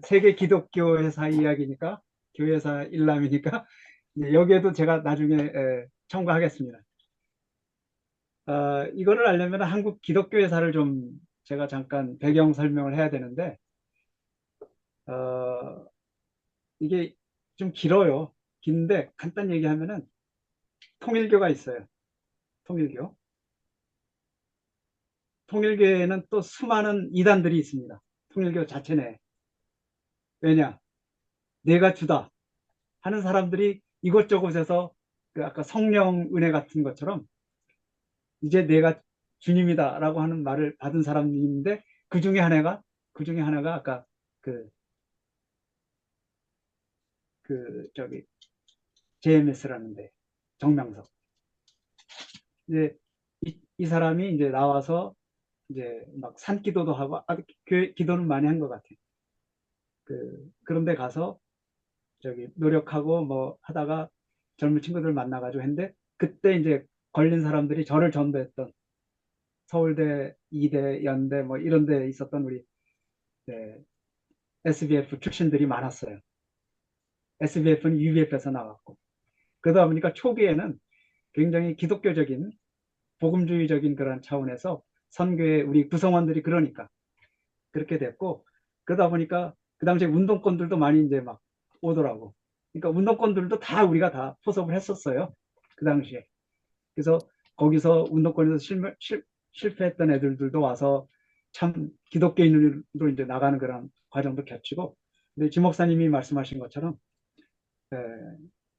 Speaker 3: 세계 기독교 회사 이야기니까 교회사 일람이니까 이제 여기에도 제가 나중에 첨가하겠습니다. 이거를 알려면 한국 기독교 회사를 좀 제가 잠깐 배경 설명을 해야 되는데 어, 이게 좀 길어요. 긴데 간단히 얘기하면은 통일교가 있어요. 통일교. 통일교에는 또 수많은 이단들이 있습니다. 통일교 자체 내에. 왜냐? 내가 주다 하는 사람들이 이곳저곳에서 그 아까 성령 은혜 같은 것처럼 이제 내가 주님이다라고 하는 말을 받은 사람이 있는데 그 중에 하나가 아까 그 저기 JMS라는데 정명석 이제 이 사람이 이제 나와서 이제 막 산기도도 하고 교회 기도는 많이 한 것 같아요. 그런데 가서 저기 노력하고 뭐 하다가 젊은 친구들 만나가지고 했는데 그때 이제 걸린 사람들이 저를 전도했던 서울대, 이대, 연대 뭐 이런 데 있었던 우리 네, SBF 출신들이 많았어요. SBF는 UBF에서 나왔고 그러다 보니까 초기에는 굉장히 기독교적인 복음주의적인 그런 차원에서 선교의 우리 구성원들이 그러니까 그렇게 됐고 그러다 보니까 그 당시에 운동권들도 많이 이제 막 오더라고. 그러니까 운동권들도 다 우리가 다 포섭을 했었어요. 그 당시에. 그래서 거기서 운동권에서 실패했던 애들도 와서 참 기독교인으로 이제 나가는 그런 과정도 겹치고 근데 지 목사님이 말씀하신 것처럼 에,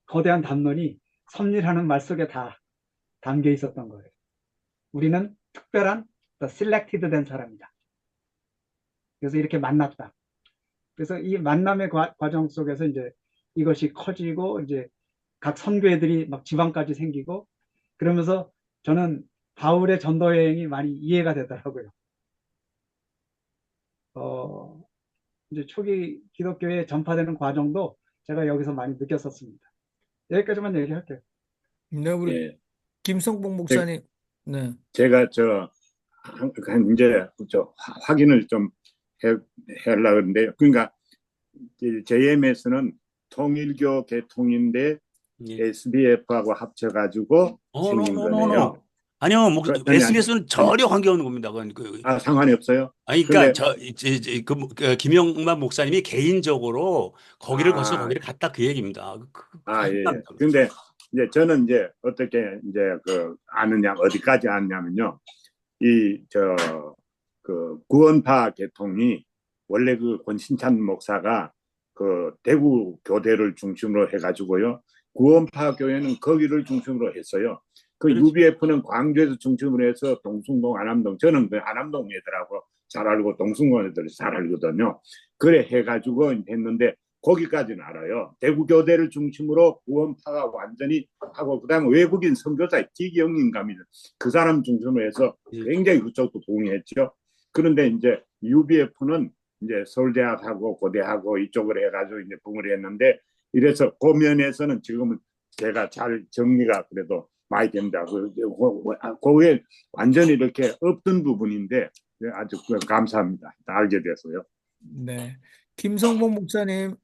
Speaker 3: 거대한 담론이 섭리라는 말 속에 다 담겨 있었던 거예요. 우리는 특별한 셀렉티드 된 사람이다. 그래서 이렇게 만났다. 그래서 이 만남의 과정 속에서 이제 이것이 커지고 이제 각 선교회들이 막 지방까지 생기고 그러면서 저는 바울의 전도 여행이 많이 이해가 되더라고요. 이제 초기 기독교에 전파되는 과정도 제가 여기서 많이 느꼈었습니다. 여기까지만 얘기할게요.
Speaker 1: 네, 우리
Speaker 6: 예.
Speaker 1: 김성봉
Speaker 6: 제-
Speaker 1: 목사님, 네,
Speaker 6: 제가 이제 확인을 좀 하려고 하는데요. 그러니까 JMS는 통일교 개통인데
Speaker 4: 예.
Speaker 6: SBF하고 합쳐가지고 생긴 거네요.
Speaker 4: 아니요,
Speaker 6: 아니,
Speaker 4: SBS는 전혀 관계없는 겁니다. 그건
Speaker 6: 상관이 없어요.
Speaker 4: 아니, 그러니까
Speaker 6: 근데
Speaker 4: 김영만 목사님이 개인적으로
Speaker 6: 아,
Speaker 4: 거기를 갔다 그 얘기입니다.
Speaker 6: 예, 예.
Speaker 4: 합니다.
Speaker 6: 근데 이제 저는 이제 어떻게 이제 아느냐, 어디까지 아냐면요. 구원파 개통이 원래 그 권신찬 목사가 그 대구 교대를 중심으로 해가지고요. 구원파 교회는 거기를 중심으로 했어요. 그
Speaker 4: 그렇죠.
Speaker 6: UBF는 광주에서 중심으로 해서 동숭동, 안암동, 저는 그 안암동 애들하고 잘 알고 동숭동 애들 잘 알거든요. 그래 해가지고 했는데 거기까지는 알아요. 대구 교대를 중심으로 구원파가 완전히 하고 그다음에 외국인 선교사 기경인감이 그 사람 중심으로 해서 굉장히 그쪽도 동의했죠. 그런데 이제 UBF는 이제 서울대학하고 고대하고 이쪽으로 해가지고 이제 붕을 했는데 이래서 그 면에서는 지금은 제가 잘 정리가 그래도 많이 됩니다. 그게 완전히 이렇게 없던 부분인데 아주 감사합니다. 알게 돼서요.
Speaker 1: 네. 김성봉 목사님,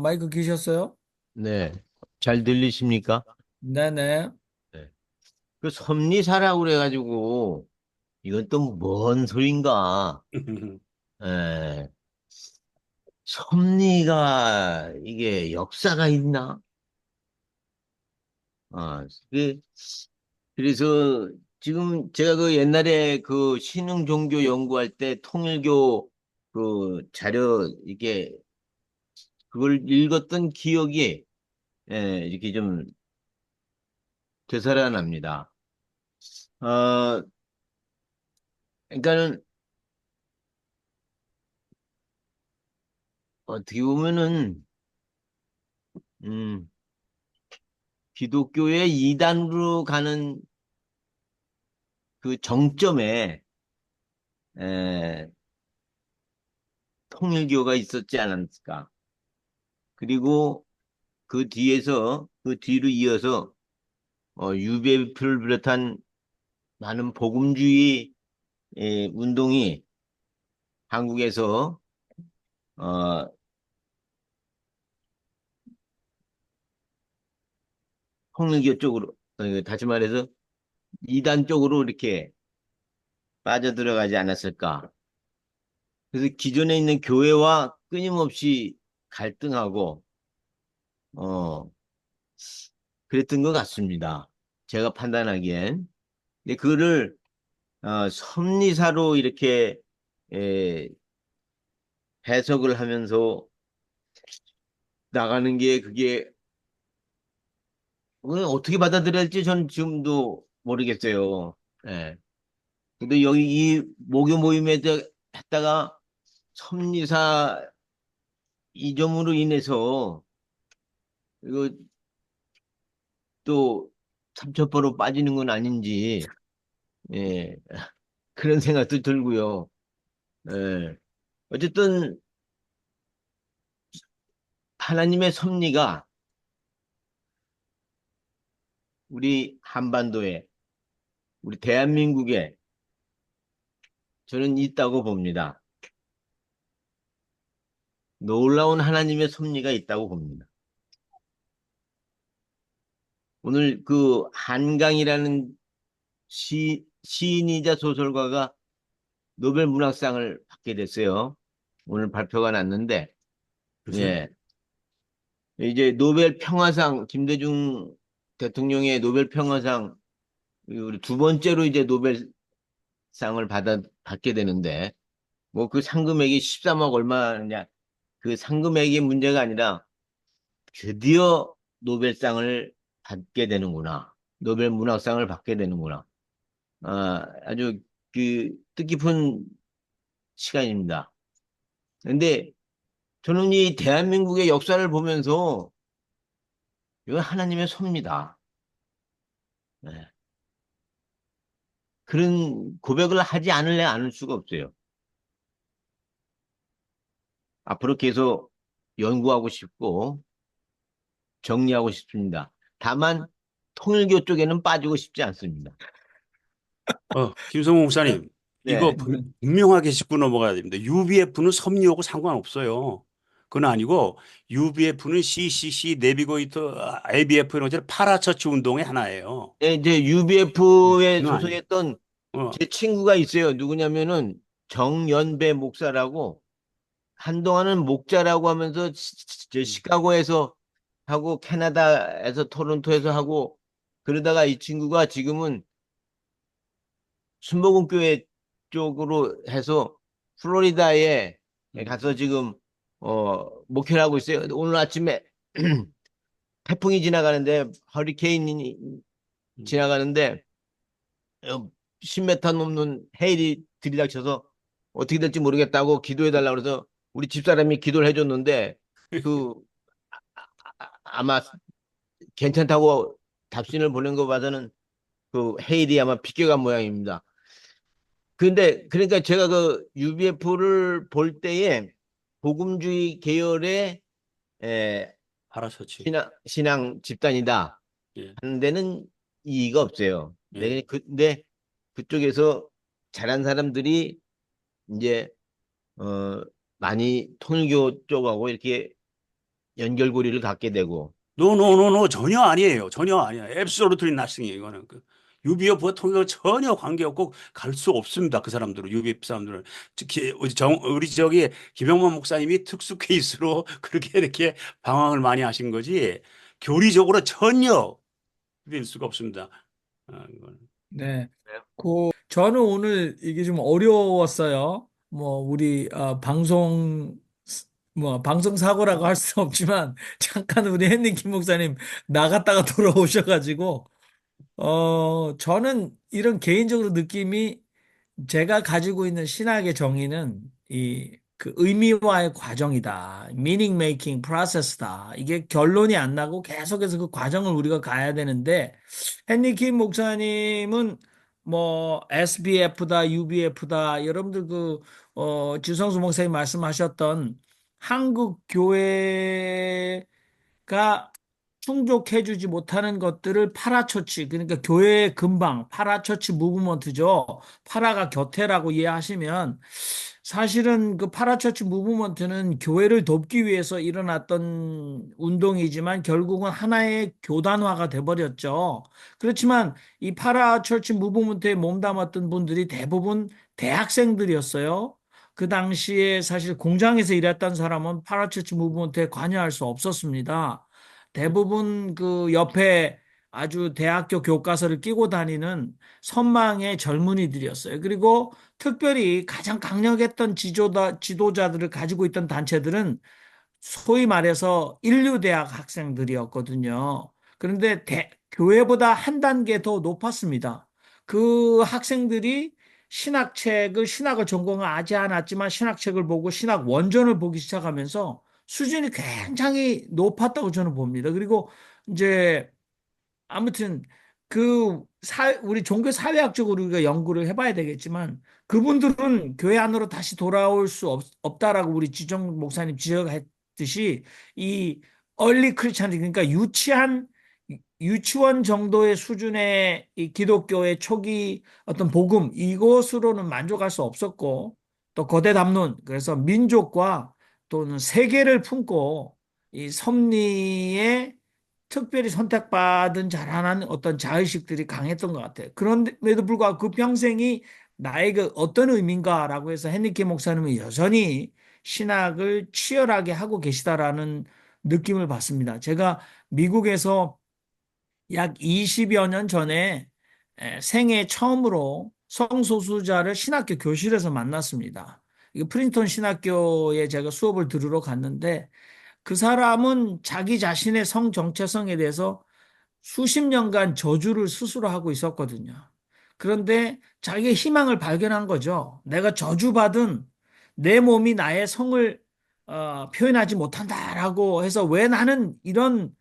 Speaker 1: 마이크 키셨어요?
Speaker 8: 네. 잘 들리십니까?
Speaker 1: 네네.
Speaker 8: 네. 그 섭리사라고 그래가지고, 이건 또 뭔 소린가? 에, 섭리가 이게 역사가 있나? 아, 그래서 지금 제가 그 옛날에 그 신흥 종교 연구할 때 통일교 그 자료 이게 그걸 읽었던 기억이 이렇게 좀 되살아납니다. 어, 그러니까는 어떻게 보면은 음, 기독교의 이단으로 가는 그 정점에 에, 통일교가 있었지 않았을까? 그리고 그 뒤로 이어서 UBF를 비롯한 많은 복음주의 운동이 한국에서 어, 통일교 쪽으로 다시 말해서 이단 쪽으로 이렇게 빠져들어가지 않았을까? 그래서 기존에 있는 교회와 끊임없이 갈등하고 어, 그랬던 것 같습니다. 제가 판단하기엔. 근데 그거를 섭리사로 이렇게 에, 해석을 하면서 나가는 게 그게 어떻게 받아들여야 할지 전 지금도 모르겠어요. 예. 근데 여기 이 모교 모임에 했다가 섭리사 이점으로 인해서 이거 또 삼천포로 빠지는 건 아닌지 예. 그런 생각도 들고요. 예. 어쨌든 하나님의 섭리가 우리 한반도에 우리 대한민국에 저는 있다고 봅니다. 놀라운 하나님의 섭리가 있다고 봅니다. 오늘 그 한강이라는 시인이자 소설가가 노벨 문학상을 받게 됐어요. 오늘 발표가 났는데,
Speaker 4: 그죠?
Speaker 8: 예. 이제 노벨 평화상, 김대중 대통령의 노벨 평화상, 우리 두 번째로 이제 노벨상을 받게 되는데, 뭐 그 상금액이 13억 얼마냐, 그 상금액이 문제가 아니라 드디어 노벨상을 받게 되는구나. 노벨 문학상을 받게 되는구나. 아주 그 뜻깊은 시간입니다. 근데 저는 이 대한민국의 역사를 보면서 이건 하나님의 섭니다. 네. 그런 고백을 하지 않을래 않을 수가 없어요. 앞으로 계속 연구하고 싶고 정리하고 싶습니다. 다만 통일교 쪽에는 빠지고 싶지 않습니다.
Speaker 4: 김성호 목사님, 이거
Speaker 8: 네.
Speaker 4: 분명하게 짚고 넘어가야 됩니다. UBF는 섭리하고 상관없어요. 그건 아니고 UBF는 CCC, 내비게이터, ABF 이런 것처럼 파라처치 운동의 하나예요.
Speaker 8: 네, 이제 UBF에
Speaker 4: 그건 아니에요.
Speaker 8: 소속했던
Speaker 4: 어,
Speaker 8: 제 친구가 있어요. 누구냐면은 정연배 목사라고 한동안은 목자라고 하면서 시카고에서 하고 캐나다에서 토론토에서 하고 그러다가 이 친구가 지금은 순복음교회 쪽으로 해서 플로리다에 가서 지금 목회를 하고 있어요. 오늘 아침에 태풍이 지나가는데 허리케인이 지나가는데 10m 넘는 헤일이 들이닥쳐서 어떻게 될지 모르겠다고 기도해 달라고 그래서 우리 집사람이 기도를 해줬는데 그 아마 괜찮다고 답신을 보낸 거 봐서는 그 헤일이 아마 비껴간 모양입니다. 근데 그러니까 제가 그 UBF를 볼 때에 복음주의 계열의
Speaker 4: 파라처치.
Speaker 8: 신앙 집단이다
Speaker 4: 예,
Speaker 8: 하는 데는 이의가 없어요.
Speaker 4: 예.
Speaker 8: 근데 그쪽에서 잘한 사람들이 이제 많이 통일교 쪽하고 이렇게 연결고리를 갖게 되고
Speaker 4: 노, 전혀 아니에요. 전혀 아니야. 앱솔루트리 나싱이에요. 이거는 UBF와 통일과 전혀 관계없고 갈 수 없습니다. 그 사람들은 UBF 사람들은 특히 우리 저기 김영만 목사님이 특수 케이스로 그렇게 이렇게 방황을 많이 하신 거지 교리적으로 전혀 될 수가 없습니다. 이거는.
Speaker 1: 네.
Speaker 8: 네.
Speaker 1: 저는 오늘 이게 좀 어려웠어요. 뭐, 우리, 방송 사고라고 할 수는 없지만, 잠깐 우리 헨리 김 목사님 나갔다가 돌아오셔가지고, 저는 이런 개인적으로 느낌이 제가 가지고 있는 신학의 정의는 그 의미화의 과정이다. meaning making process다. 이게 결론이 안 나고 계속해서 그 과정을 우리가 가야 되는데 헨리 킴 목사님은 뭐 SBF다, UBF다. 여러분들 지성수 목사님 말씀하셨던 한국 교회가 충족해주지 못하는 것들을 파라처치, 그러니까 교회의 근방, 파라처치 무브먼트죠. 파라가 교태라고 이해하시면 사실은 그 파라처치 무브먼트는 교회를 돕기 위해서 일어났던 운동이지만 결국은 하나의 교단화가 돼버렸죠. 그렇지만 이 파라처치 무브먼트에 몸담았던 분들이 대부분 대학생들이었어요. 그 당시에 사실 공장에서 일했던 사람은 파라처치 무브먼트에 관여할 수 없었습니다. 대부분 그 옆에 아주 대학교 교과서를 끼고 다니는 선망의 젊은이들이었어요. 그리고 특별히 가장 강력했던 지도자들을 가지고 있던 단체들은 소위 말해서 인류대학 학생들이었거든요. 그런데 교회보다 한 단계 더 높았습니다. 그 학생들이 신학을 전공하지 않았지만 신학책을 보고 신학 원전을 보기 시작하면서 수준이 굉장히 높았다고 저는 봅니다. 그리고 이제 아무튼 우리 종교 사회학적으로 우리가 연구를 해봐야 되겠지만 그분들은 교회 안으로 다시 돌아올 수 없다라고 우리 지정 목사님 지적했듯이 이 얼리 크리스찬티 그러니까 유치원 정도의 수준의 이 기독교의 초기 어떤 복음 이것으로는 만족할 수 없었고 또 거대 담론 그래서 민족과 또는 세계를 품고 이 섭리의 특별히 선택받은 자라난 어떤 자의식들이 강했던 것 같아요. 그런데도 불구하고 그 평생이 나에게 어떤 의미인가라고 해서 헨리케 목사님은 여전히 신학을 치열하게 하고 계시다라는 느낌을 받습니다. 제가 미국에서 약 20여 년 전에 생애 처음으로 성소수자를 신학교 교실에서 만났습니다. 이 프린스턴 신학교에 제가 수업을 들으러 갔는데 그 사람은 자기 자신의 성 정체성에 대해서 수십 년간 저주를 스스로 하고 있었거든요. 그런데 자기의 희망을 발견한 거죠. 내가 저주받은 내 몸이 나의 성을 표현하지 못한다라고 해서 왜 나는 이런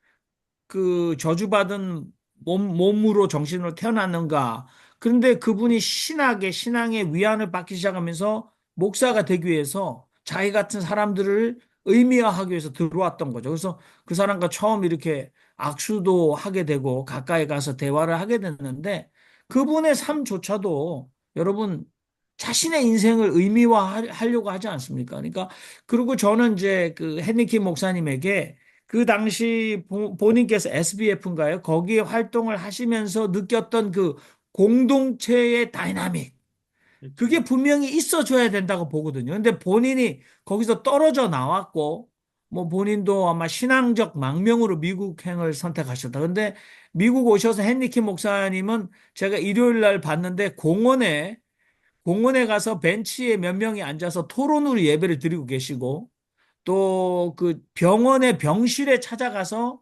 Speaker 1: 그 저주받은 몸으로 정신으로 태어났는가. 그런데 그분이 신앙의 위안을 받기 시작하면서 목사가 되기 위해서 자기 같은 사람들을 의미화하기 위해서 들어왔던 거죠. 그래서 그 사람과 처음 이렇게 악수도 하게 되고 가까이 가서 대화를 하게 됐는데 그분의 삶조차도 여러분 자신의 인생을 의미화하려고 하지 않습니까? 그러니까 그리고 저는 이제 그 헨리키 목사님에게 그 당시 본인께서 SBF인가요? 거기에 활동을 하시면서 느꼈던 그 공동체의 다이나믹. 그게 분명히 있어줘야 된다고 보거든요. 근데 본인이 거기서 떨어져 나왔고, 뭐 본인도 아마 신앙적 망명으로 미국행을 선택하셨다. 근데 미국 오셔서 헨리키 목사님은 제가 일요일 날 봤는데 공원에 가서 벤치에 몇 명이 앉아서 토론으로 예배를 드리고 계시고, 또 그 병원의 병실에 찾아가서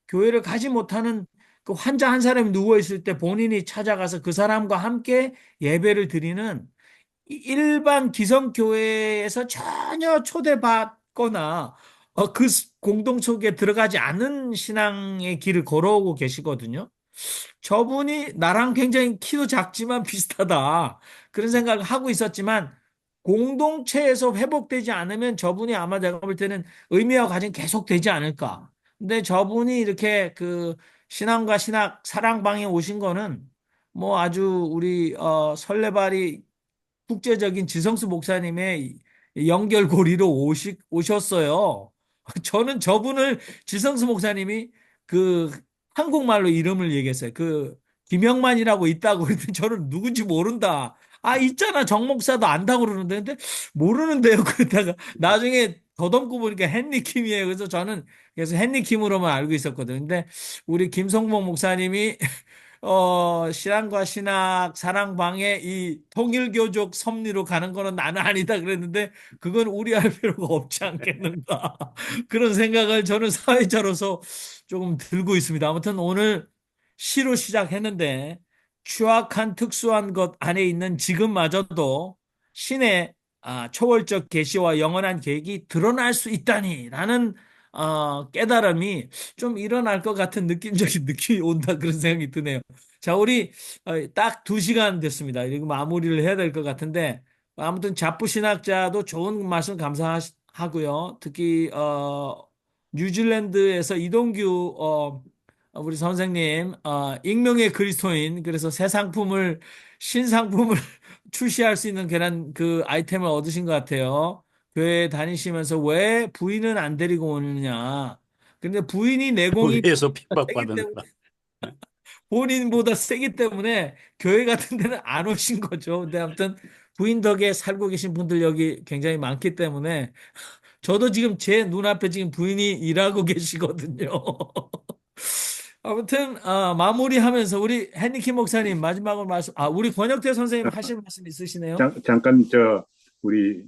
Speaker 1: 교회를 가지 못하는 그 환자 한 사람이 누워 있을 때 본인이 찾아가서 그 사람과 함께 예배를 드리는 일반 기성교회에서 전혀 초대받거나 그 공동 속에 들어가지 않은 신앙의 길을 걸어오고 계시거든요. 저분이 나랑 굉장히 키도 작지만 비슷하다. 그런 생각을 하고 있었지만 공동체에서 회복되지 않으면 저분이 아마 내가 볼 때는 의미와 과정이 계속되지 않을까. 근데 저분이 이렇게 그 신앙과 신학 사랑방에 오신 거는 뭐 아주 우리 설레발이 국제적인 지성수 목사님의 연결고리로 오셨어요. 저는 저분을 지성수 목사님이 그 한국말로 이름을 얘기했어요. 그 김영만이라고 있다고 그랬더니 저는 누군지 모른다. 아, 있잖아. 정 목사도 안다고 그러는데 근데 모르는데요. 그러다가 나중에 더듬고 보니까 헨리 킴이에요. 그래서 저는 그래서 헨리 킴으로만 알고 있었거든요. 근데 우리 김성봉 목사님이 신앙과 신학, 사랑방해 이 통일교적 섭리로 가는 거는 나는 아니다 그랬는데 그건 우려할 필요가 없지 않겠는가. 그런 생각을 저는 사회자로서 조금 들고 있습니다. 아무튼 오늘 시로 시작했는데 추악한 특수한 것 안에 있는 지금마저도 신의 초월적 계시와 영원한 계획이 드러날 수 있다니라는 깨달음이 좀 일어날 것 같은 느낌적인 느낌이 온다 그런 생각이 드네요. 자, 우리 딱 2시간 됐습니다. 이거 마무리를 해야 될 것 같은데 아무튼 자부신학자도 좋은 말씀 감사하고요. 특히 뉴질랜드에서 이동규 우리 선생님 익명의 그리스도인 그래서 새 상품을 신상품을 출시할 수 있는 그 아이템을 얻으신 것 같아요. 교회 다니시면서 왜 부인은 안 데리고 오느냐. 근데 부인이 내공이
Speaker 4: 교회에서
Speaker 1: 세기 때문에
Speaker 4: 핍박받는다.
Speaker 1: 본인보다 세기 때문에 교회 같은 데는 안 오신 거죠. 근데 아무튼 부인 덕에 살고 계신 분들 여기 굉장히 많기 때문에 저도 지금 제 눈앞에 지금 부인이 일하고 계시거든요. 아무튼 마무리하면서 우리 헤니키 목사님 마지막으로 우리 권혁태 선생님 하실 말씀 있으시네요.
Speaker 6: 잠깐 우리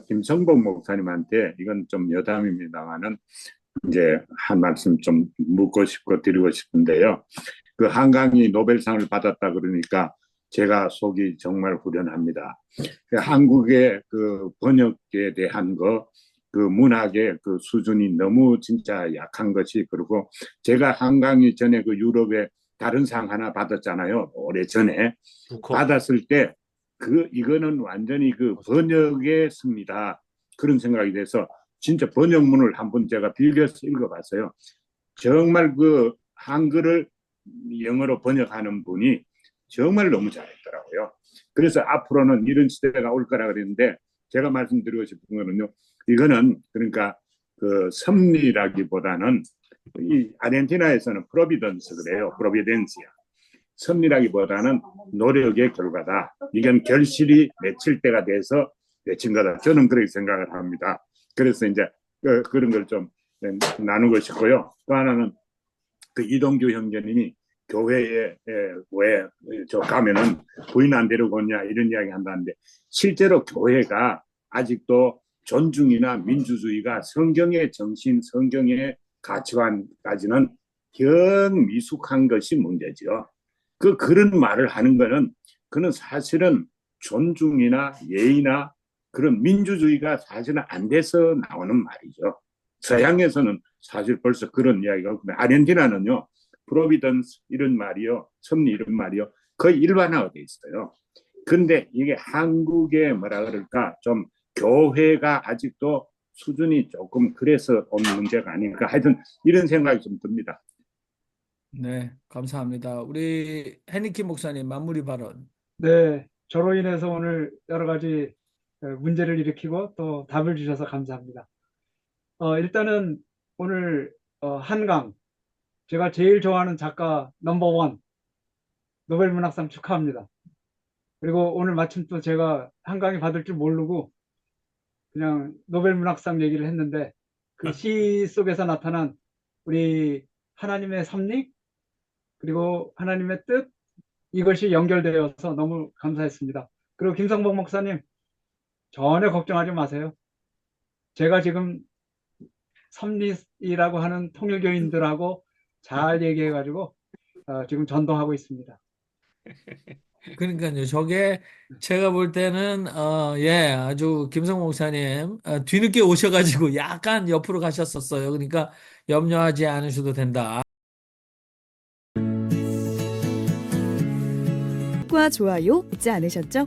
Speaker 6: 김성복 목사님한테 이건 좀 여담입니다만은 이제 한 말씀 좀 묻고 싶고 드리고 싶은데요. 그 한강이 노벨상을 받았다 그러니까 제가 속이 정말 후련합니다. 그 한국의 그 번역에 대한 그 문학의 그 수준이 너무 진짜 약한 것이 그리고 제가 한강이 전에 그 유럽에 다른 상 하나 받았잖아요. 오래 전에 받았을 때 이거는 완전히 그 번역의 승리다 그런 생각이 돼서 진짜 번역문을 한번 제가 빌려서 읽어봤어요. 정말 그 한글을 영어로 번역하는 분이 정말 너무 잘했더라고요. 그래서 앞으로는 이런 시대가 올 거라 그랬는데 제가 말씀드리고 싶은 거는요. 이거는 그러니까 그 섭리라기보다는 이 아르헨티나에서는 프로비던스 그래요. 프로비덴시아. 섭리라기보다는 노력의 결과다. 이건 결실이 맺힐 때가 돼서 맺힌 거다. 저는 그렇게 생각을 합니다. 그래서 이제 그런 걸 좀 나누고 싶고요. 또 하나는 그 이동규 형제님이 교회에 왜 저 가면은 부인 안 데리고 오냐 이런 이야기 한다는데 실제로 교회가 아직도 존중이나 민주주의가 성경의 정신, 성경의 가치관까지는 영 미숙한 것이 문제죠. 그런 말을 하는 거는 그는 사실은 존중이나 예의나 그런 민주주의가 사실은 안 돼서 나오는 말이죠. 서양에서는 사실 벌써 그런 이야기가 없고 아르헨티나는요. 프로비던스 이런 말이요. 섭리 이런 말이요. 거의 일반화가 돼 있어요. 근데 이게 한국의 뭐라 그럴까 좀 교회가 아직도 수준이 조금 그래서 온 문제가 아닐까 하여튼 이런 생각이 좀 듭니다.
Speaker 1: 네, 감사합니다. 우리 헤니키 목사님 마무리 발언.
Speaker 3: 네, 저로 인해서 오늘 여러 가지 문제를 일으키고 또 답을 주셔서 감사합니다. 일단은 오늘 한강 제가 제일 좋아하는 작가 넘버원 노벨문학상 축하합니다. 그리고 오늘 마침 또 제가 한강이 받을 줄 모르고 그냥 노벨문학상 얘기를 했는데 그 시 속에서 나타난 우리 하나님의 섭리 그리고 하나님의 뜻 이것이 연결되어서 너무 감사했습니다. 그리고 김성복 목사님 전혀 걱정하지 마세요. 제가 지금 섭리라고 하는 통일교인들하고 잘 얘기해가지고 지금 전도하고 있습니다.
Speaker 1: 그러니까요. 저게 제가 볼 때는 아주 김성 목사님 뒤늦게 오셔가지고 약간 옆으로 가셨었어요. 그러니까 염려하지 않으셔도 된다.
Speaker 9: 구독과 좋아요 잊지 않으셨죠?